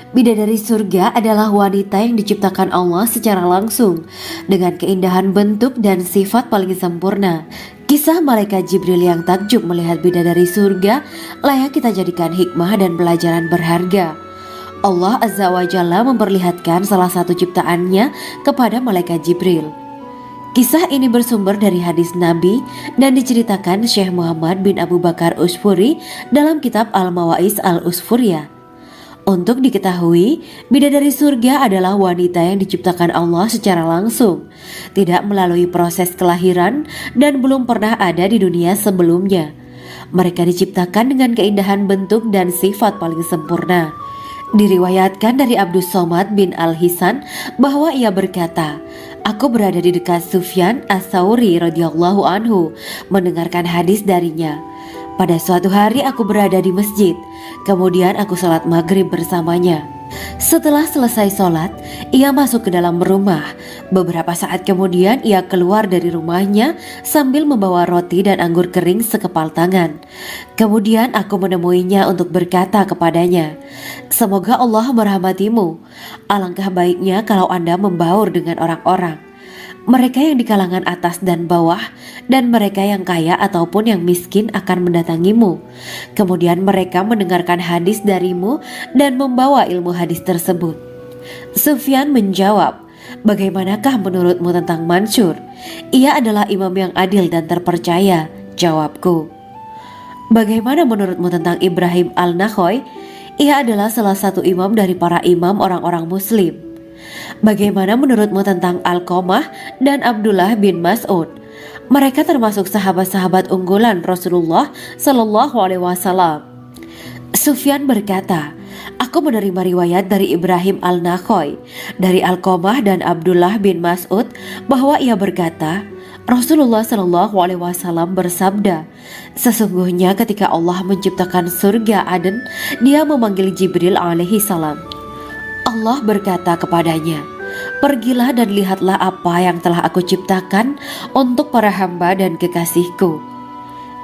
Bidadari surga adalah wanita yang diciptakan Allah secara langsung dengan keindahan bentuk dan sifat paling sempurna. Kisah malaikat Jibril yang takjub melihat bidadari surga layak kita jadikan hikmah dan pelajaran berharga. Allah Azza wa Jalla memperlihatkan salah satu ciptaannya kepada malaikat Jibril. Kisah ini bersumber dari hadis Nabi dan diceritakan Syekh Muhammad bin Abu Bakar Usfuri dalam kitab Al-Mawaiz Al-Usfuriyah. Untuk diketahui, bidadari surga adalah wanita yang diciptakan Allah secara langsung, tidak melalui proses kelahiran dan belum pernah ada di dunia sebelumnya. Mereka diciptakan dengan keindahan bentuk dan sifat paling sempurna. Diriwayatkan dari Abdus Somad bin Al-Hisan bahwa ia berkata, "Aku berada di dekat Sufyan As-Sauri radhiyallahu anhu mendengarkan hadis darinya. Pada suatu hari aku berada di masjid, kemudian aku salat maghrib bersamanya. Setelah selesai sholat, ia masuk ke dalam rumah. Beberapa saat kemudian ia keluar dari rumahnya sambil membawa roti dan anggur kering sekepal tangan. Kemudian aku menemuinya untuk berkata kepadanya, "Semoga Allah merahmatimu. Alangkah baiknya kalau Anda membaur dengan orang-orang. Mereka yang di kalangan atas dan bawah, dan mereka yang kaya ataupun yang miskin akan mendatangimu. Kemudian mereka mendengarkan hadis darimu dan membawa ilmu hadis tersebut." Sufyan menjawab, "Bagaimanakah menurutmu tentang Mansur? Ia adalah imam yang adil dan terpercaya." Jawabku, "Bagaimana menurutmu tentang Ibrahim al-Nakhoy? Ia adalah salah satu imam dari para imam orang-orang muslim." "Bagaimana menurutmu tentang Alqamah dan Abdullah bin Mas'ud? Mereka termasuk sahabat-sahabat unggulan Rasulullah Shallallahu Alaihi Wasallam." Sufyan berkata, "Aku menerima riwayat dari Ibrahim al-Nakhoy, dari Alqamah dan Abdullah bin Mas'ud bahwa ia berkata, Rasulullah Shallallahu Alaihi Wasallam bersabda, sesungguhnya ketika Allah menciptakan surga Aden, Dia memanggil Jibril alaihi salam. Allah berkata kepadanya, pergilah dan lihatlah apa yang telah aku ciptakan untuk para hamba dan kekasihku.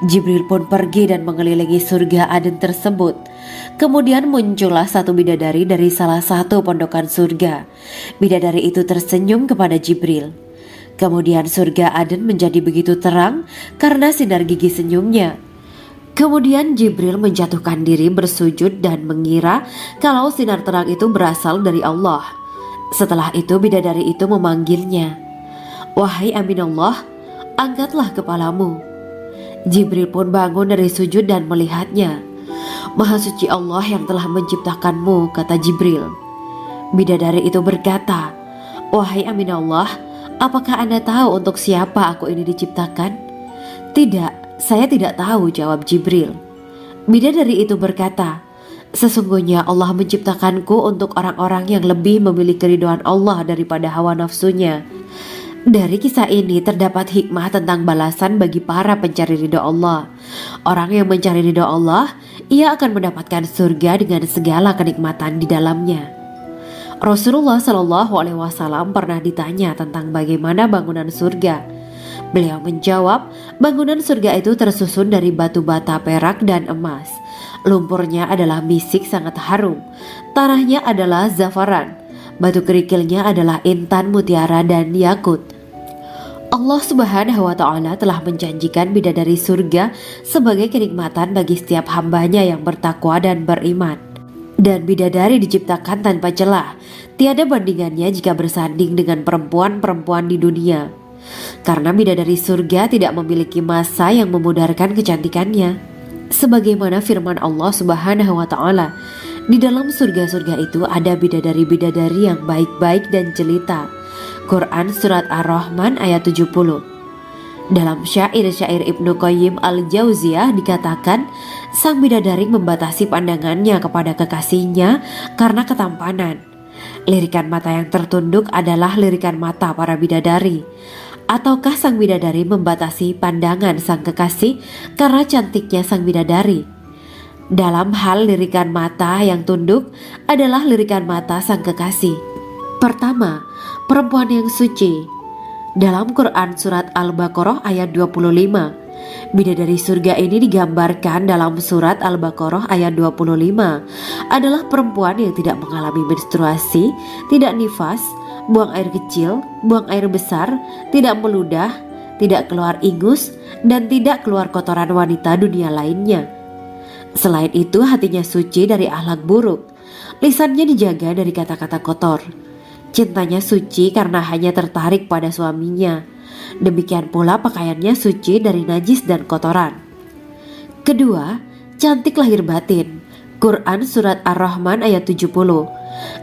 Jibril pun pergi dan mengelilingi surga Aden tersebut. Kemudian muncullah satu bidadari dari salah satu pondokan surga. Bidadari itu tersenyum kepada Jibril. Kemudian surga Aden menjadi begitu terang karena sinar gigi senyumnya. Kemudian Jibril menjatuhkan diri bersujud dan mengira kalau sinar terang itu berasal dari Allah. Setelah itu bidadari itu memanggilnya, "Wahai Aminullah, angkatlah kepalamu." Jibril pun bangun dari sujud dan melihatnya. "Maha suci Allah yang telah menciptakanmu," kata Jibril. Bidadari itu berkata, "Wahai Aminullah, apakah Anda tahu untuk siapa aku ini diciptakan?" "Tidak, saya tidak tahu," jawab Jibril. Bidadari itu berkata, "Sesungguhnya Allah menciptakanku untuk orang-orang yang lebih memilih keridhaan Allah daripada hawa nafsunya." Dari kisah ini terdapat hikmah tentang balasan bagi para pencari ridho Allah. Orang yang mencari ridho Allah, ia akan mendapatkan surga dengan segala kenikmatan di dalamnya. Rasulullah Shallallahu Alaihi Wasallam pernah ditanya tentang bagaimana bangunan surga. Beliau menjawab, bangunan surga itu tersusun dari batu bata, perak, dan emas. Lumpurnya adalah misik sangat harum. Tanahnya adalah zafaran. Batu kerikilnya adalah intan, mutiara, dan yakut. Allah Subhanahu wa Ta'ala telah menjanjikan bidadari surga sebagai kenikmatan bagi setiap hambanya yang bertakwa dan beriman. Dan bidadari diciptakan tanpa celah, tiada bandingannya jika bersanding dengan perempuan-perempuan di dunia. Karena bidadari surga tidak memiliki masa yang memudarkan kecantikannya. Sebagaimana firman Allah Subhanahu wa Ta'ala, di dalam surga-surga itu ada bidadari-bidadari yang baik-baik dan jelita. Quran Surat Ar-Rahman ayat 70. Dalam syair-syair Ibnu Qayyim al-Jauziyah dikatakan, sang bidadari membatasi pandangannya kepada kekasihnya karena ketampanan. Lirikan mata yang tertunduk adalah lirikan mata para bidadari. Ataukah sang bidadari membatasi pandangan sang kekasih karena cantiknya sang bidadari? Dalam hal lirikan mata yang tunduk adalah lirikan mata sang kekasih. Pertama, perempuan yang suci. Dalam Quran Surat Al-Baqarah ayat 25, bidadari surga ini digambarkan dalam Surat Al-Baqarah ayat 25 adalah perempuan yang tidak mengalami menstruasi, tidak nifas, buang air kecil, buang air besar, tidak meludah, tidak keluar ingus, dan tidak keluar kotoran wanita dunia lainnya. Selain itu, hatinya suci dari akhlak buruk, lisannya dijaga dari kata-kata kotor. Cintanya suci karena hanya tertarik pada suaminya. Demikian pula pakaiannya suci dari najis dan kotoran. Kedua, cantik lahir batin. Quran Surat Ar-Rahman ayat 70.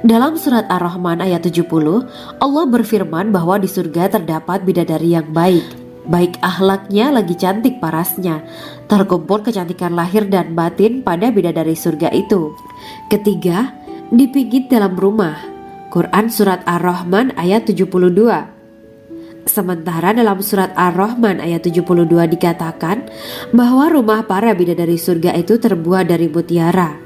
Dalam Surat Ar-Rahman ayat 70, Allah berfirman bahwa di surga terdapat bidadari yang baik. Baik akhlaknya lagi cantik parasnya. Terkumpul kecantikan lahir dan batin pada bidadari surga itu. Ketiga, dipijit dalam rumah. Quran Surat Ar-Rahman ayat 72. Sementara dalam Surat Ar-Rahman ayat 72 dikatakan bahwa rumah para bidadari surga itu terbuat dari mutiara.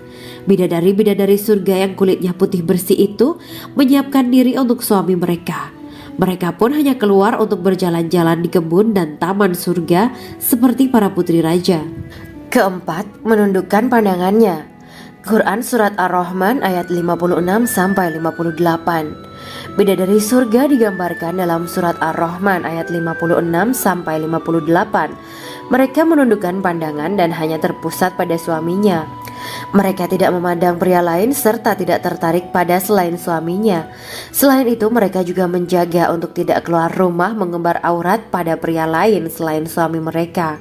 Bidadari-bidadari surga yang kulitnya putih bersih itu menyiapkan diri untuk suami mereka. Mereka pun hanya keluar untuk berjalan-jalan di kebun dan taman surga seperti para putri raja. Keempat, menundukkan pandangannya. Quran Surat Ar-Rahman ayat 56-58. Bidadari surga digambarkan dalam Surat Ar-Rahman ayat 56-58. Mereka menundukkan pandangan dan hanya terpusat pada suaminya. Mereka tidak memandang pria lain serta tidak tertarik pada selain suaminya. Selain itu, mereka juga menjaga untuk tidak keluar rumah mengembar aurat pada pria lain selain suami mereka.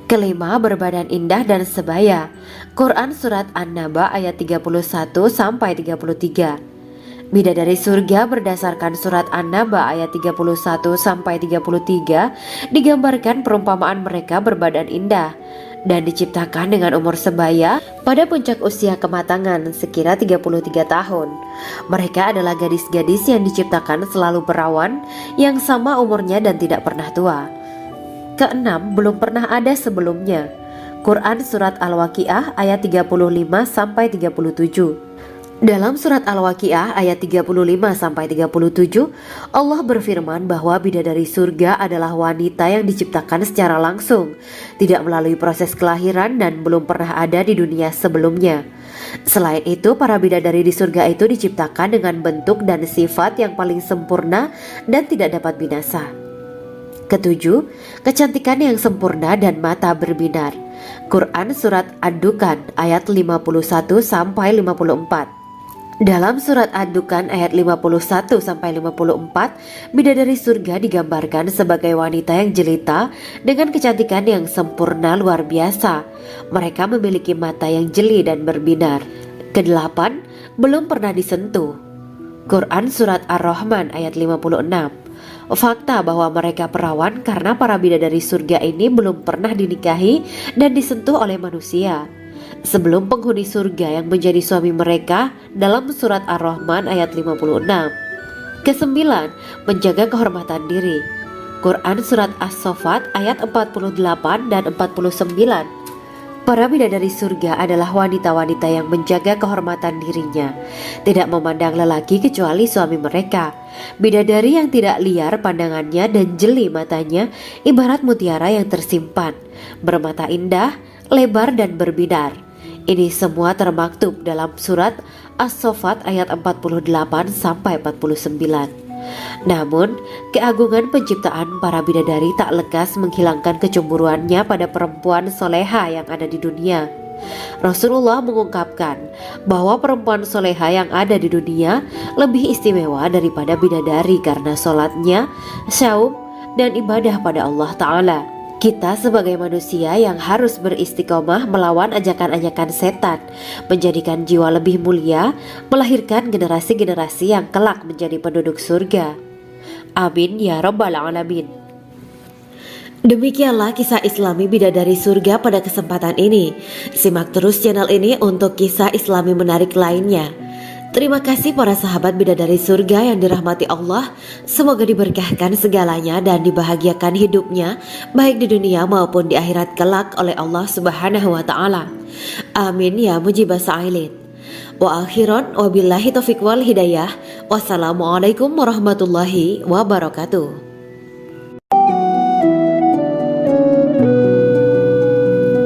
Kelima, berbadan indah dan sebaya. Quran Surat An-Naba ayat 31-33. Bidadari surga berdasarkan Surat An-Naba ayat 31-33 digambarkan perumpamaan mereka berbadan indah dan diciptakan dengan umur sebaya pada puncak usia kematangan sekira 33 tahun. Mereka adalah gadis-gadis yang diciptakan selalu perawan yang sama umurnya dan tidak pernah tua. Keenam, belum pernah ada sebelumnya. Quran Surat Al-Waqiah ayat 35-37. Dalam surat Al-Waqiah ayat 35-37, Allah berfirman bahwa bidadari surga adalah wanita yang diciptakan secara langsung, tidak melalui proses kelahiran dan belum pernah ada di dunia sebelumnya. Selain itu, para bidadari di surga itu diciptakan dengan bentuk dan sifat yang paling sempurna dan tidak dapat binasa. Ketujuh, kecantikan yang sempurna dan mata berbinar. Quran Surat Ad-Dukan ayat 51-54. Dalam surat Ad-Dukan ayat 51-54, bidadari surga digambarkan sebagai wanita yang jelita dengan kecantikan yang sempurna luar biasa. Mereka memiliki mata yang jeli dan berbinar. Kedelapan, belum pernah disentuh. Quran Surat Ar-Rahman ayat 56. Fakta bahwa mereka perawan karena para bidadari surga ini belum pernah dinikahi dan disentuh oleh manusia sebelum penghuni surga yang menjadi suami mereka dalam surat Ar-Rahman ayat 56. Kesembilan, menjaga kehormatan diri. Quran Surat As-Saffat ayat 48 dan 49. Para bidadari surga adalah wanita-wanita yang menjaga kehormatan dirinya, tidak memandang lelaki kecuali suami mereka. Bidadari yang tidak liar pandangannya dan jeli matanya ibarat mutiara yang tersimpan, bermata indah, lebar dan berbinar. Ini semua termaktub dalam surat As-Saffat ayat 48-49. Namun, keagungan penciptaan para bidadari tak lekas menghilangkan kecemburuannya pada perempuan soleha yang ada di dunia. Rasulullah mengungkapkan bahwa perempuan soleha yang ada di dunia lebih istimewa daripada bidadari karena sholatnya, saum, dan ibadah pada Allah Ta'ala. Kita sebagai manusia yang harus beristiqomah melawan ajakan-ajakan setan, menjadikan jiwa lebih mulia, melahirkan generasi-generasi yang kelak menjadi penduduk surga. Amin ya Rabbal Alamin. Demikianlah kisah Islami bidadari surga pada kesempatan ini. Simak terus channel ini untuk kisah Islami menarik lainnya. Terima kasih para sahabat bidadari surga yang dirahmati Allah. Semoga diberkahkan segalanya dan dibahagiakan hidupnya baik di dunia maupun di akhirat kelak oleh Allah Subhanahu wa taala. Amin ya mujibah sa'ilin. Wa akhiran wabillahi taufiq wal hidayah. Wassalamualaikum warahmatullahi wabarakatuh.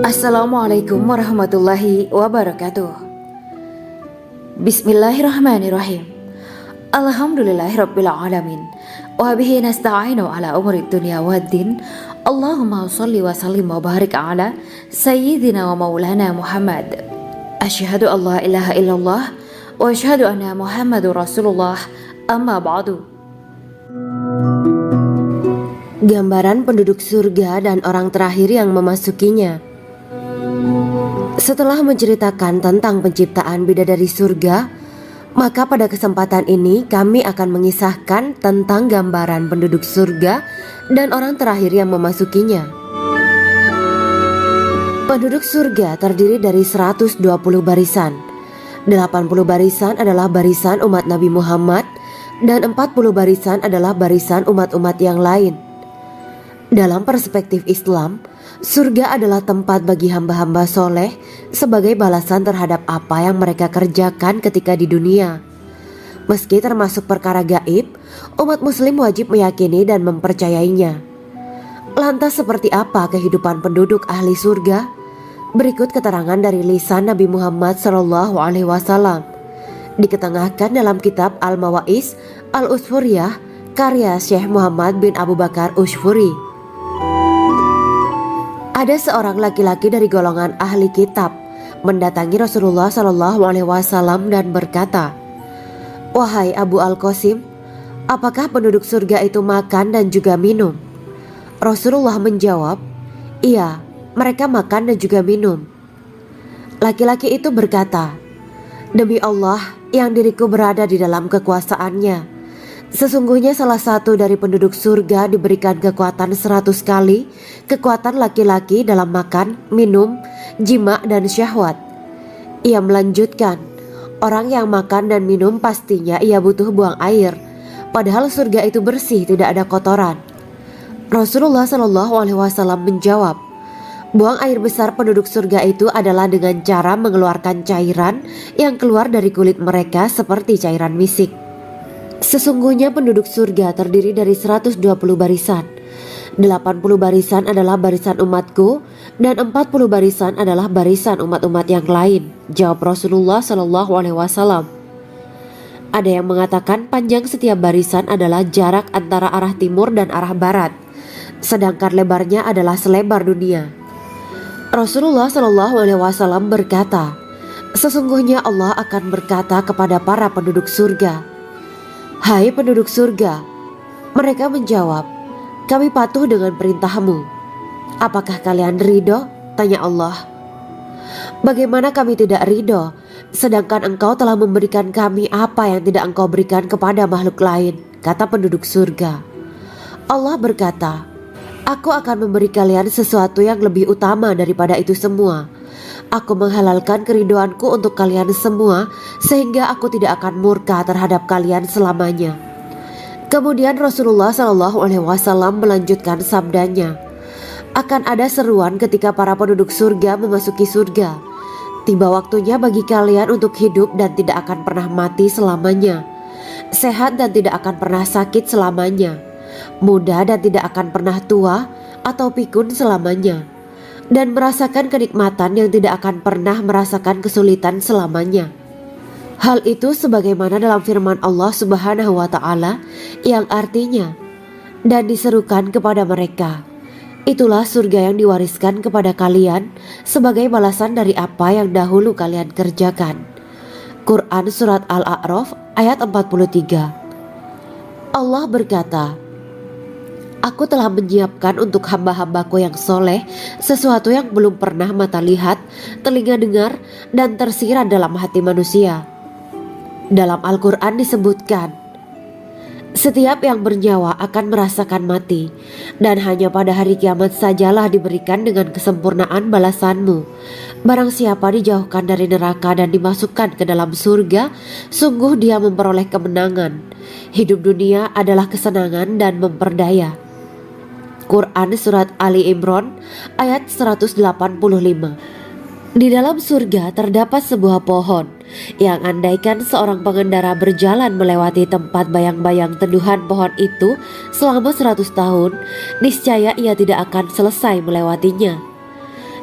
Assalamualaikum warahmatullahi wabarakatuh. Bismillahirrahmanirrahim. Alhamdulillahirabbil alamin. Wa bihi nasta'inu ala umuri dunya waddin. Allahumma shalli wa sallim wa barik ala sayyidina wa maulana Muhammad. Asyhadu an la ilaha illallah wa asyhadu anna Muhammadur Rasulullah. Amma ba'du. Gambaran penduduk surga dan orang terakhir yang memasukinya. Setelah menceritakan tentang penciptaan bidadari surga, maka pada kesempatan ini kami akan mengisahkan tentang gambaran penduduk surga dan orang terakhir yang memasukinya. Penduduk surga terdiri dari 120 barisan. 80 barisan adalah barisan umat Nabi Muhammad dan 40 barisan adalah barisan umat-umat yang lain. Dalam perspektif Islam, surga adalah tempat bagi hamba-hamba soleh sebagai balasan terhadap apa yang mereka kerjakan ketika di dunia. Meski termasuk perkara gaib, umat muslim wajib meyakini dan mempercayainya. Lantas seperti apa kehidupan penduduk ahli surga? Berikut keterangan dari lisan Nabi Muhammad SAW, diketengahkan dalam kitab Al-Mawa'is Al-Usfuriyah karya Syekh Muhammad bin Abu Bakar Usfuri. Ada seorang laki-laki dari golongan ahli kitab mendatangi Rasulullah SAW dan berkata, "Wahai Abu Al-Qasim, apakah penduduk surga itu makan dan juga minum?" Rasulullah menjawab, "Iya, mereka makan dan juga minum." Laki-laki itu berkata, "Demi Allah yang diriku berada di dalam kekuasaannya, sesungguhnya salah satu dari penduduk surga diberikan kekuatan 100 kali kekuatan laki-laki dalam makan, minum, jima dan syahwat." Ia melanjutkan, "Orang yang makan dan minum pastinya ia butuh buang air, padahal surga itu bersih, tidak ada kotoran." Rasulullah SAW menjawab, "Buang air besar penduduk surga itu adalah dengan cara mengeluarkan cairan yang keluar dari kulit mereka seperti cairan misik. Sesungguhnya penduduk surga terdiri dari 120 barisan. 80 barisan adalah barisan umatku dan 40 barisan adalah barisan umat-umat yang lain," jawab Rasulullah SAW. Ada yang mengatakan panjang setiap barisan adalah jarak antara arah timur dan arah barat, sedangkan lebarnya adalah selebar dunia. Rasulullah SAW berkata, "Sesungguhnya Allah akan berkata kepada para penduduk surga, 'Hai penduduk surga,' mereka menjawab, 'Kami patuh dengan perintahmu.' 'Apakah kalian ridho?' tanya Allah. 'Bagaimana kami tidak ridho, sedangkan engkau telah memberikan kami apa yang tidak engkau berikan kepada makhluk lain,' kata penduduk surga. Allah berkata, 'Aku akan memberi kalian sesuatu yang lebih utama daripada itu semua. Aku menghalalkan keridoanku untuk kalian semua sehingga aku tidak akan murka terhadap kalian selamanya.'" Kemudian Rasulullah SAW melanjutkan sabdanya, "Akan ada seruan ketika para penduduk surga memasuki surga. Tiba waktunya bagi kalian untuk hidup dan tidak akan pernah mati selamanya, sehat dan tidak akan pernah sakit selamanya, muda dan tidak akan pernah tua atau pikun selamanya, dan merasakan kenikmatan yang tidak akan pernah merasakan kesulitan selamanya." Hal itu sebagaimana dalam firman Allah Subhanahu wa Ta'ala yang artinya, "Dan diserukan kepada mereka, itulah surga yang diwariskan kepada kalian sebagai balasan dari apa yang dahulu kalian kerjakan." Quran Surat Al-A'raf ayat 43. Allah berkata, "Aku telah menyiapkan untuk hamba-hambaku yang soleh sesuatu yang belum pernah mata lihat, telinga dengar, dan tersirat dalam hati manusia." Dalam Al-Quran disebutkan, "Setiap yang bernyawa akan merasakan mati, dan hanya pada hari kiamat sajalah diberikan dengan kesempurnaan balasanmu. Barang siapa dijauhkan dari neraka dan dimasukkan ke dalam surga, sungguh dia memperoleh kemenangan. Hidup dunia adalah kesenangan dan memperdaya." Quran Surat Ali Imran ayat 185. Di dalam surga terdapat sebuah pohon yang andaikan seorang pengendara berjalan melewati tempat bayang-bayang teduhan pohon itu selama 100 tahun, niscaya ia tidak akan selesai melewatinya.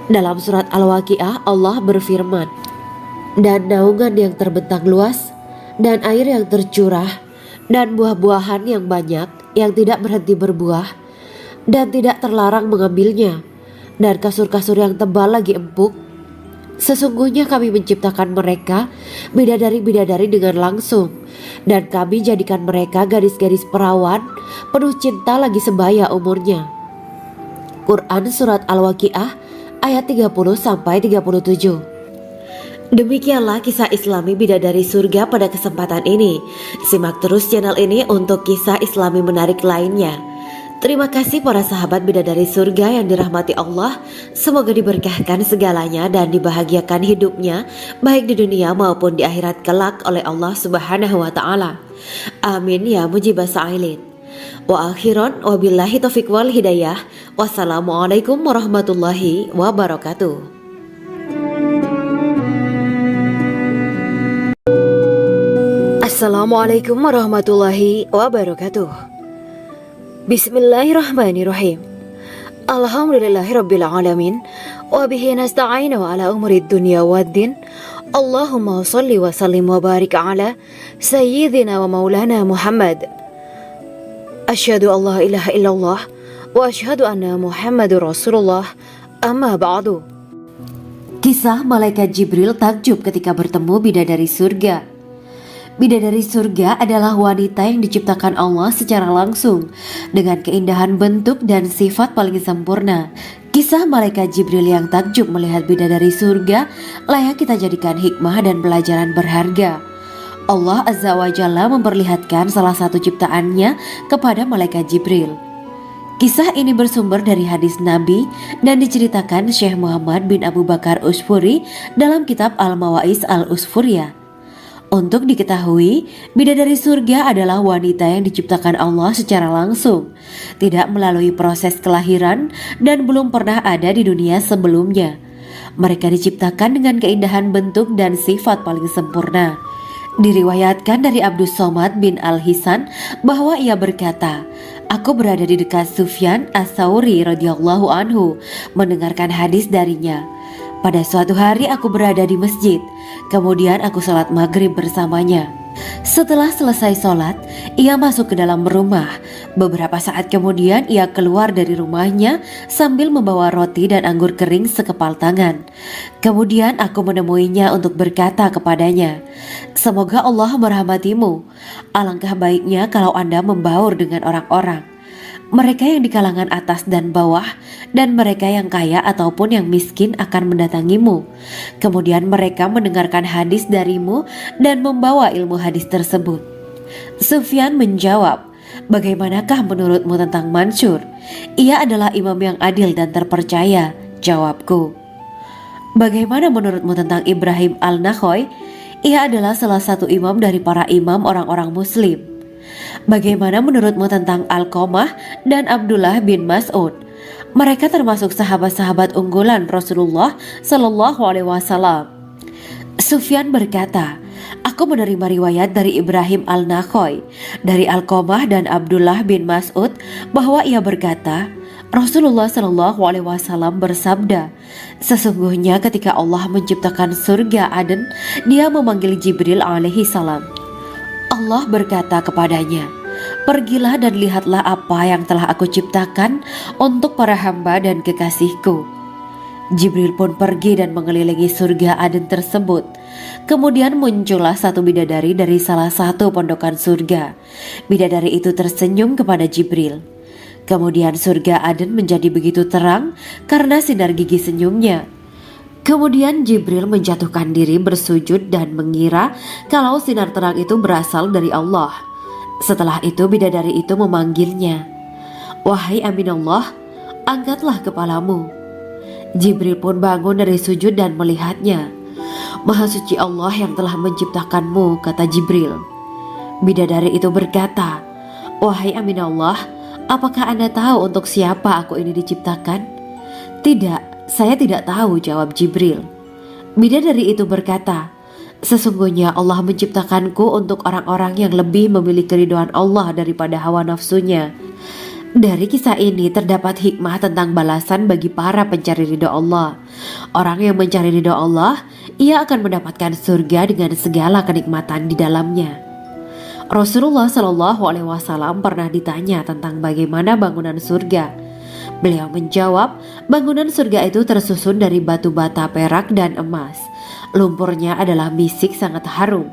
Dalam surat Al-Waqiah Allah berfirman, "Dan naungan yang terbentang luas, dan air yang tercurah, dan buah-buahan yang banyak yang tidak berhenti berbuah, dan tidak terlarang mengambilnya, dan kasur-kasur yang tebal lagi empuk. Sesungguhnya kami menciptakan mereka bidadari-bidadari dengan langsung, dan kami jadikan mereka gadis-gadis perawan penuh cinta lagi sebaya umurnya." Quran Surat Al-Waqiah ayat 30-37. Demikianlah kisah Islami bidadari surga pada kesempatan ini. Simak terus channel ini untuk kisah Islami menarik lainnya. Terima kasih para sahabat bidadari surga yang dirahmati Allah. Semoga diberkahkan segalanya dan dibahagiakan hidupnya baik di dunia maupun di akhirat kelak oleh Allah Subhanahu wa Ta'ala. Amin ya mujibah sa'ilin. Wa akhiran wabillahi taufiq wal hidayah. Wassalamualaikum warahmatullahi wabarakatuh. Assalamualaikum warahmatullahi wabarakatuh. Bismillahirrahmanirrahim. Alhamdulillahirabbil alamin wa bihi nasta'inu ala umuri dunya waddin. Allahumma shalli wa sallim wa barik ala sayyidina wa maulana Muhammad. Asyhadu an la ilaha illallah wa asyhadu anna Muhammadur Rasulullah. Amma ba'du. Kisah malaikat Jibril takjub ketika bertemu bidadari surga. Bidadari surga adalah wanita yang diciptakan Allah secara langsung dengan keindahan bentuk dan sifat paling sempurna. Kisah malaikat Jibril yang takjub melihat bidadari surga layak kita jadikan hikmah dan pelajaran berharga. Allah Azza wa Jalla memperlihatkan salah satu ciptaannya kepada malaikat Jibril. Kisah ini bersumber dari hadis Nabi dan diceritakan Syekh Muhammad bin Abu Bakar Usfuri dalam kitab Al-Mawaiz Al-Usfuriyah. Untuk diketahui, bidadari surga adalah wanita yang diciptakan Allah secara langsung, tidak melalui proses kelahiran dan belum pernah ada di dunia sebelumnya. Mereka diciptakan dengan keindahan bentuk dan sifat paling sempurna. Diriwayatkan dari Abdus Somad bin Al-Hisan bahwa ia berkata, "Aku berada di dekat Sufyan As-Sauri radhiyallahu anhu mendengarkan hadis darinya. Pada suatu hari aku berada di masjid, kemudian aku sholat maghrib bersamanya. Setelah selesai sholat, ia masuk ke dalam rumah. Beberapa saat kemudian ia keluar dari rumahnya sambil membawa roti dan anggur kering sekepal tangan. Kemudian aku menemuinya untuk berkata kepadanya, 'Semoga Allah merahmatimu. Alangkah baiknya kalau Anda membaur dengan orang-orang. Mereka yang di kalangan atas dan bawah dan mereka yang kaya ataupun yang miskin akan mendatangimu. Kemudian mereka mendengarkan hadis darimu dan membawa ilmu hadis tersebut.' Sufyan menjawab, 'Bagaimanakah menurutmu tentang Mansur? Ia adalah imam yang adil dan terpercaya.' Jawabku. 'Bagaimana menurutmu tentang Ibrahim Al-Nakhoy? Ia adalah salah satu imam dari para imam orang-orang muslim.' 'Bagaimana menurutmu tentang Alqamah dan Abdullah bin Mas'ud? Mereka termasuk sahabat-sahabat unggulan Rasulullah Sallallahu Alaihi Wasallam.' Sufyan berkata, 'Aku menerima riwayat dari Ibrahim Al-Nakhoy, dari Alqamah dan Abdullah bin Mas'ud bahwa ia berkata, Rasulullah Sallallahu Alaihi Wasallam bersabda, sesungguhnya ketika Allah menciptakan surga Aden, Dia memanggil Jibril alaihi salam. Allah berkata kepadanya, pergilah dan lihatlah apa yang telah aku ciptakan untuk para hamba dan kekasihku. Jibril pun pergi dan mengelilingi surga Aden tersebut. Kemudian muncullah satu bidadari dari salah satu pondokan surga. Bidadari itu tersenyum kepada Jibril. Kemudian surga Aden menjadi begitu terang karena sinar gigi senyumnya. Kemudian Jibril menjatuhkan diri bersujud dan mengira kalau sinar terang itu berasal dari Allah. Setelah itu bidadari itu memanggilnya, wahai Aminullah, angkatlah kepalamu. Jibril pun bangun dari sujud dan melihatnya. Maha suci Allah yang telah menciptakanmu, kata Jibril. Bidadari itu berkata, wahai Aminullah, apakah Anda tahu untuk siapa aku ini diciptakan? Tidak. Saya tidak tahu, jawab Jibril. Bidadari itu berkata, sesungguhnya Allah menciptakanku untuk orang-orang yang lebih memilih keridhaan Allah daripada hawa nafsunya. Dari kisah ini terdapat hikmah tentang balasan bagi para pencari ridha Allah. Orang yang mencari ridha Allah, ia akan mendapatkan surga dengan segala kenikmatan di dalamnya. Rasulullah Shallallahu Alaihi Wasallam pernah ditanya tentang bagaimana bangunan surga. Beliau menjawab, bangunan surga itu tersusun dari batu bata, perak, dan emas. Lumpurnya adalah misik sangat harum.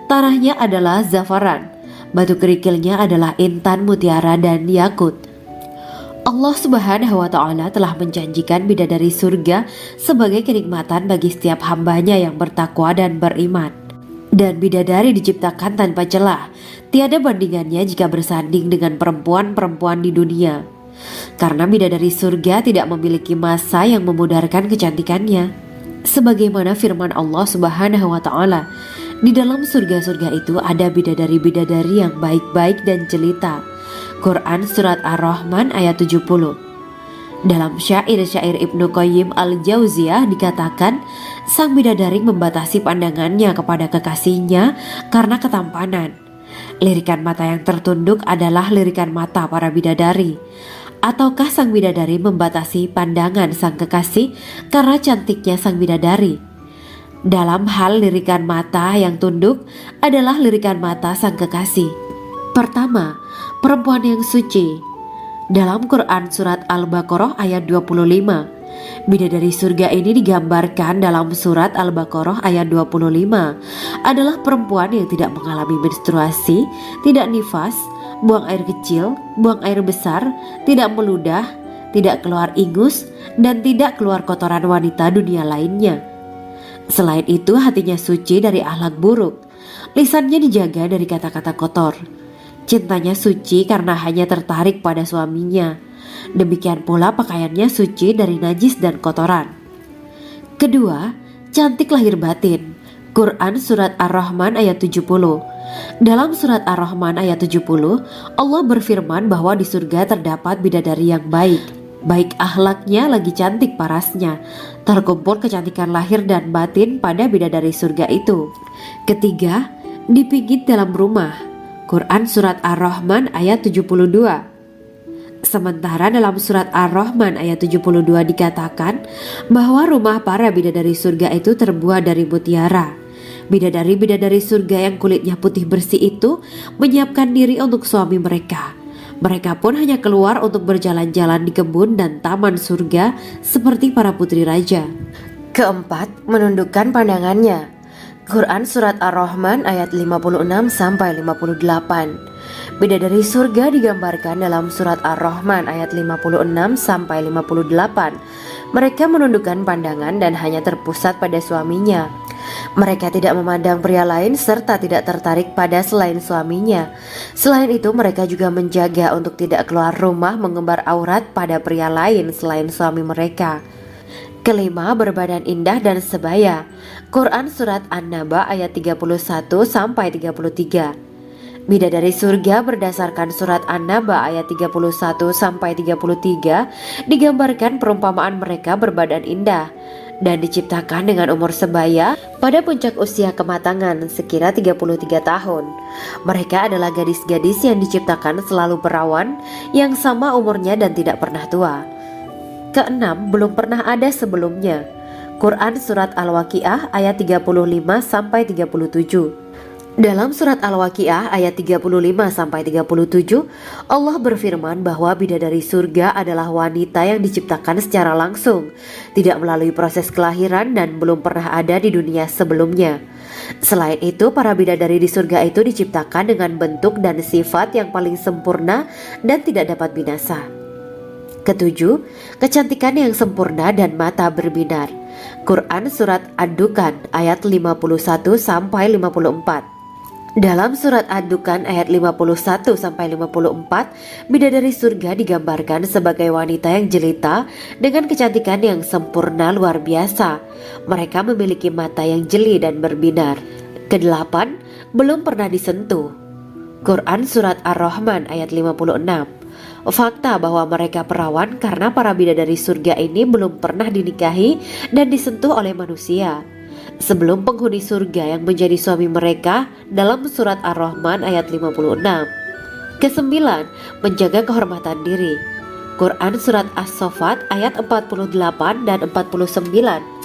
Tanahnya adalah zafaran. Batu kerikilnya adalah intan, mutiara, dan yakut. Allah Subhanahu wa Ta'ala telah menjanjikan bidadari surga sebagai kenikmatan bagi setiap hambanya yang bertakwa dan beriman. Dan bidadari diciptakan tanpa celah. Tiada bandingannya jika bersanding dengan perempuan-perempuan di dunia. Karena bidadari surga tidak memiliki masa yang memudarkan kecantikannya. Sebagaimana firman Allah Subhanahu wa Ta'ala, di dalam surga-surga itu ada bidadari-bidadari yang baik-baik dan jelita. Quran Surat Ar-Rahman ayat 70. Dalam syair-syair Ibnu Qayyim al-Jauziyah dikatakan, sang bidadari membatasi pandangannya kepada kekasihnya karena ketampanan. Lirikan mata yang tertunduk adalah lirikan mata para bidadari. Ataukah sang bidadari membatasi pandangan sang kekasih karena cantiknya sang bidadari? Dalam hal lirikan mata yang tunduk adalah lirikan mata sang kekasih. Pertama, perempuan yang suci. Dalam Quran surat Al-Baqarah ayat 25, bidadari surga ini digambarkan dalam surat Al-Baqarah ayat 25 adalah perempuan yang tidak mengalami menstruasi, tidak nifas, buang air kecil, buang air besar, tidak meludah, tidak keluar ingus, dan tidak keluar kotoran wanita dunia lainnya. Selain itu, hatinya suci dari akhlak buruk, lisannya dijaga dari kata-kata kotor. Cintanya suci karena hanya tertarik pada suaminya. Demikian pula pakaiannya suci dari najis dan kotoran. Kedua, cantik lahir batin. Quran surat Ar-Rahman ayat 70. Dalam surat Ar-Rahman ayat 70, Allah berfirman bahwa di surga terdapat bidadari yang baik. Baik akhlaknya lagi cantik parasnya. Terkumpul kecantikan lahir dan batin pada bidadari surga itu. Ketiga, dipijit dalam rumah. Quran surat Ar-Rahman ayat 72. Sementara dalam surat Ar-Rahman ayat 72 dikatakan bahwa rumah para bidadari surga itu terbuat dari mutiara. Bidadari-bidadari surga yang kulitnya putih bersih itu menyiapkan diri untuk suami mereka. Mereka pun hanya keluar untuk berjalan-jalan di kebun dan taman surga seperti para putri raja. Keempat, menundukkan pandangannya. Quran surat Ar-Rahman ayat 56-58. Bidadari surga digambarkan dalam surat Ar-Rahman ayat 56-58. Mereka menundukkan pandangan dan hanya terpusat pada suaminya. Mereka tidak memandang pria lain serta tidak tertarik pada selain suaminya. Selain itu, mereka juga menjaga untuk tidak keluar rumah mengembar aurat pada pria lain selain suami mereka. Kelima, berbadan indah dan sebaya. Quran surat An-Naba ayat 31-33. Bidadari surga berdasarkan surat An-Naba ayat 31-33 digambarkan perumpamaan mereka berbadan indah dan diciptakan dengan umur sebaya pada puncak usia kematangan sekira 33 tahun. Mereka adalah gadis-gadis yang diciptakan selalu perawan yang sama umurnya dan tidak pernah tua. Keenam, belum pernah ada sebelumnya. Quran surat Al-Waqiah ayat 35-37. Dalam surat Al-Waqiah ayat 35-37, Allah berfirman bahwa bidadari surga adalah wanita yang diciptakan secara langsung, tidak melalui proses kelahiran dan belum pernah ada di dunia sebelumnya. Selain itu, para bidadari di surga itu diciptakan dengan bentuk dan sifat yang paling sempurna dan tidak dapat binasa. Ketujuh, kecantikan yang sempurna dan mata berbinar. Quran surat Ad-Dukan ayat 51-54. Dalam surat Ad-Dukan ayat 51-54, bidadari surga digambarkan sebagai wanita yang jelita dengan kecantikan yang sempurna luar biasa. Mereka memiliki mata yang jeli dan berbinar. Kedelapan, belum pernah disentuh. Quran surat Ar-Rahman ayat 56. Fakta bahwa mereka perawan karena para bidadari surga ini belum pernah dinikahi dan disentuh oleh manusia sebelum penghuni surga yang menjadi suami mereka dalam surat Ar-Rahman ayat 56. Kesembilan, menjaga kehormatan diri. Quran surat As-Saffat ayat 48 dan 49.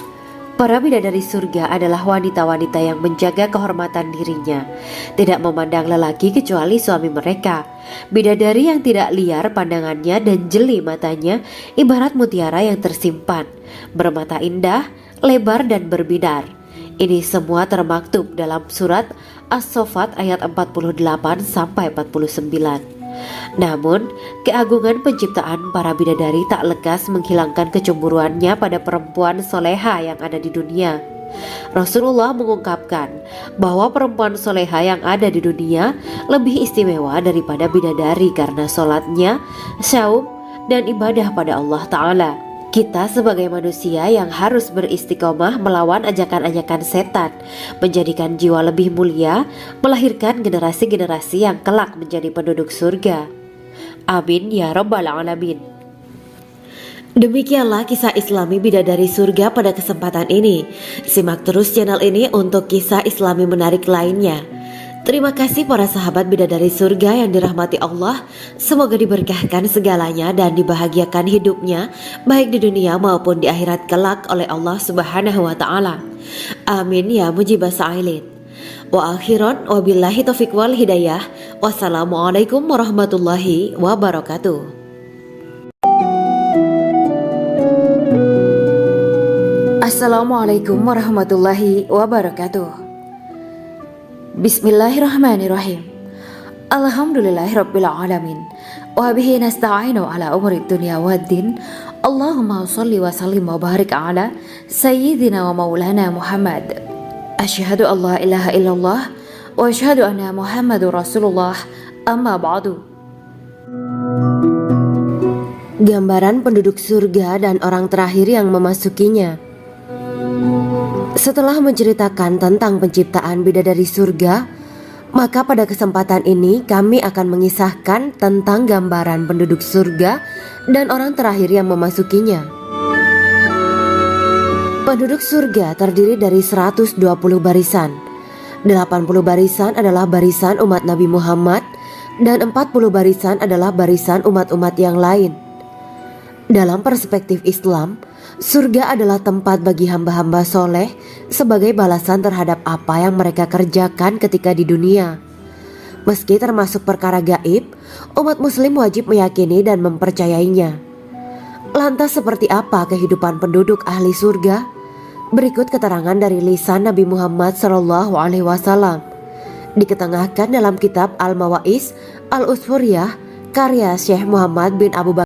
Para bidadari surga adalah wanita-wanita yang menjaga kehormatan dirinya, tidak memandang lelaki kecuali suami mereka. Bidadari yang tidak liar pandangannya dan jeli matanya ibarat mutiara yang tersimpan, bermata indah, lebar dan berbinar. Ini semua termaktub dalam surat As-Saffat ayat 48-49. Namun, keagungan penciptaan para bidadari tak lekas menghilangkan kecemburuannya pada perempuan soleha yang ada di dunia. Rasulullah mengungkapkan bahwa perempuan soleha yang ada di dunia lebih istimewa daripada bidadari karena sholatnya, saum, dan ibadah pada Allah Ta'ala. Kita sebagai manusia yang harus beristiqomah melawan ajakan-ajakan setan, menjadikan jiwa lebih mulia, melahirkan generasi-generasi yang kelak menjadi penduduk surga. Amin ya rabbal alamin. Demikianlah kisah Islami Bidadari Surga pada kesempatan ini. Simak terus channel ini untuk kisah Islami menarik lainnya. Terima kasih para sahabat Bidadari Surga yang dirahmati Allah. Semoga diberkahkan segalanya dan dibahagiakan hidupnya, baik di dunia maupun di akhirat kelak oleh Allah Subhanahu wa Ta'ala. Amin ya mujibah sa'ilin. Wa akhiran wabillahi taufiq wal hidayah. Wassalamualaikum warahmatullahi wabarakatuh. Assalamualaikum warahmatullahi wabarakatuh. Bismillahirrahmanirrahim. Alhamdulillahirabbil alamin. Wa bihi nasta'inu ala umuri dunya waddin. Allahumma shalli wa sallim wa barik ala sayyidina wa maulana Muhammad. Asyhadu an la ilaha illallah wa asyhadu anna Muhammadur Rasulullah. Amma ba'du. Gambaran penduduk surga dan orang terakhir yang memasukinya. Setelah menceritakan tentang penciptaan bidadari surga, maka pada kesempatan ini kami akan mengisahkan tentang gambaran penduduk surga dan orang terakhir yang memasukinya. Penduduk surga terdiri dari 120 barisan. 80 barisan adalah barisan umat Nabi Muhammad dan 40 barisan adalah barisan umat-umat yang lain. Dalam perspektif Islam, surga adalah tempat bagi hamba-hamba soleh sebagai balasan terhadap apa yang mereka kerjakan ketika di dunia. Meski termasuk perkara gaib, umat muslim wajib meyakini dan mempercayainya. Lantas seperti apa kehidupan penduduk ahli surga? Berikut keterangan dari lisan Nabi Muhammad SAW. Diketengahkan dalam kitab Al-Mawaiz Al-Usfuriyah karya Syekh Muhammad bin Abu Bakar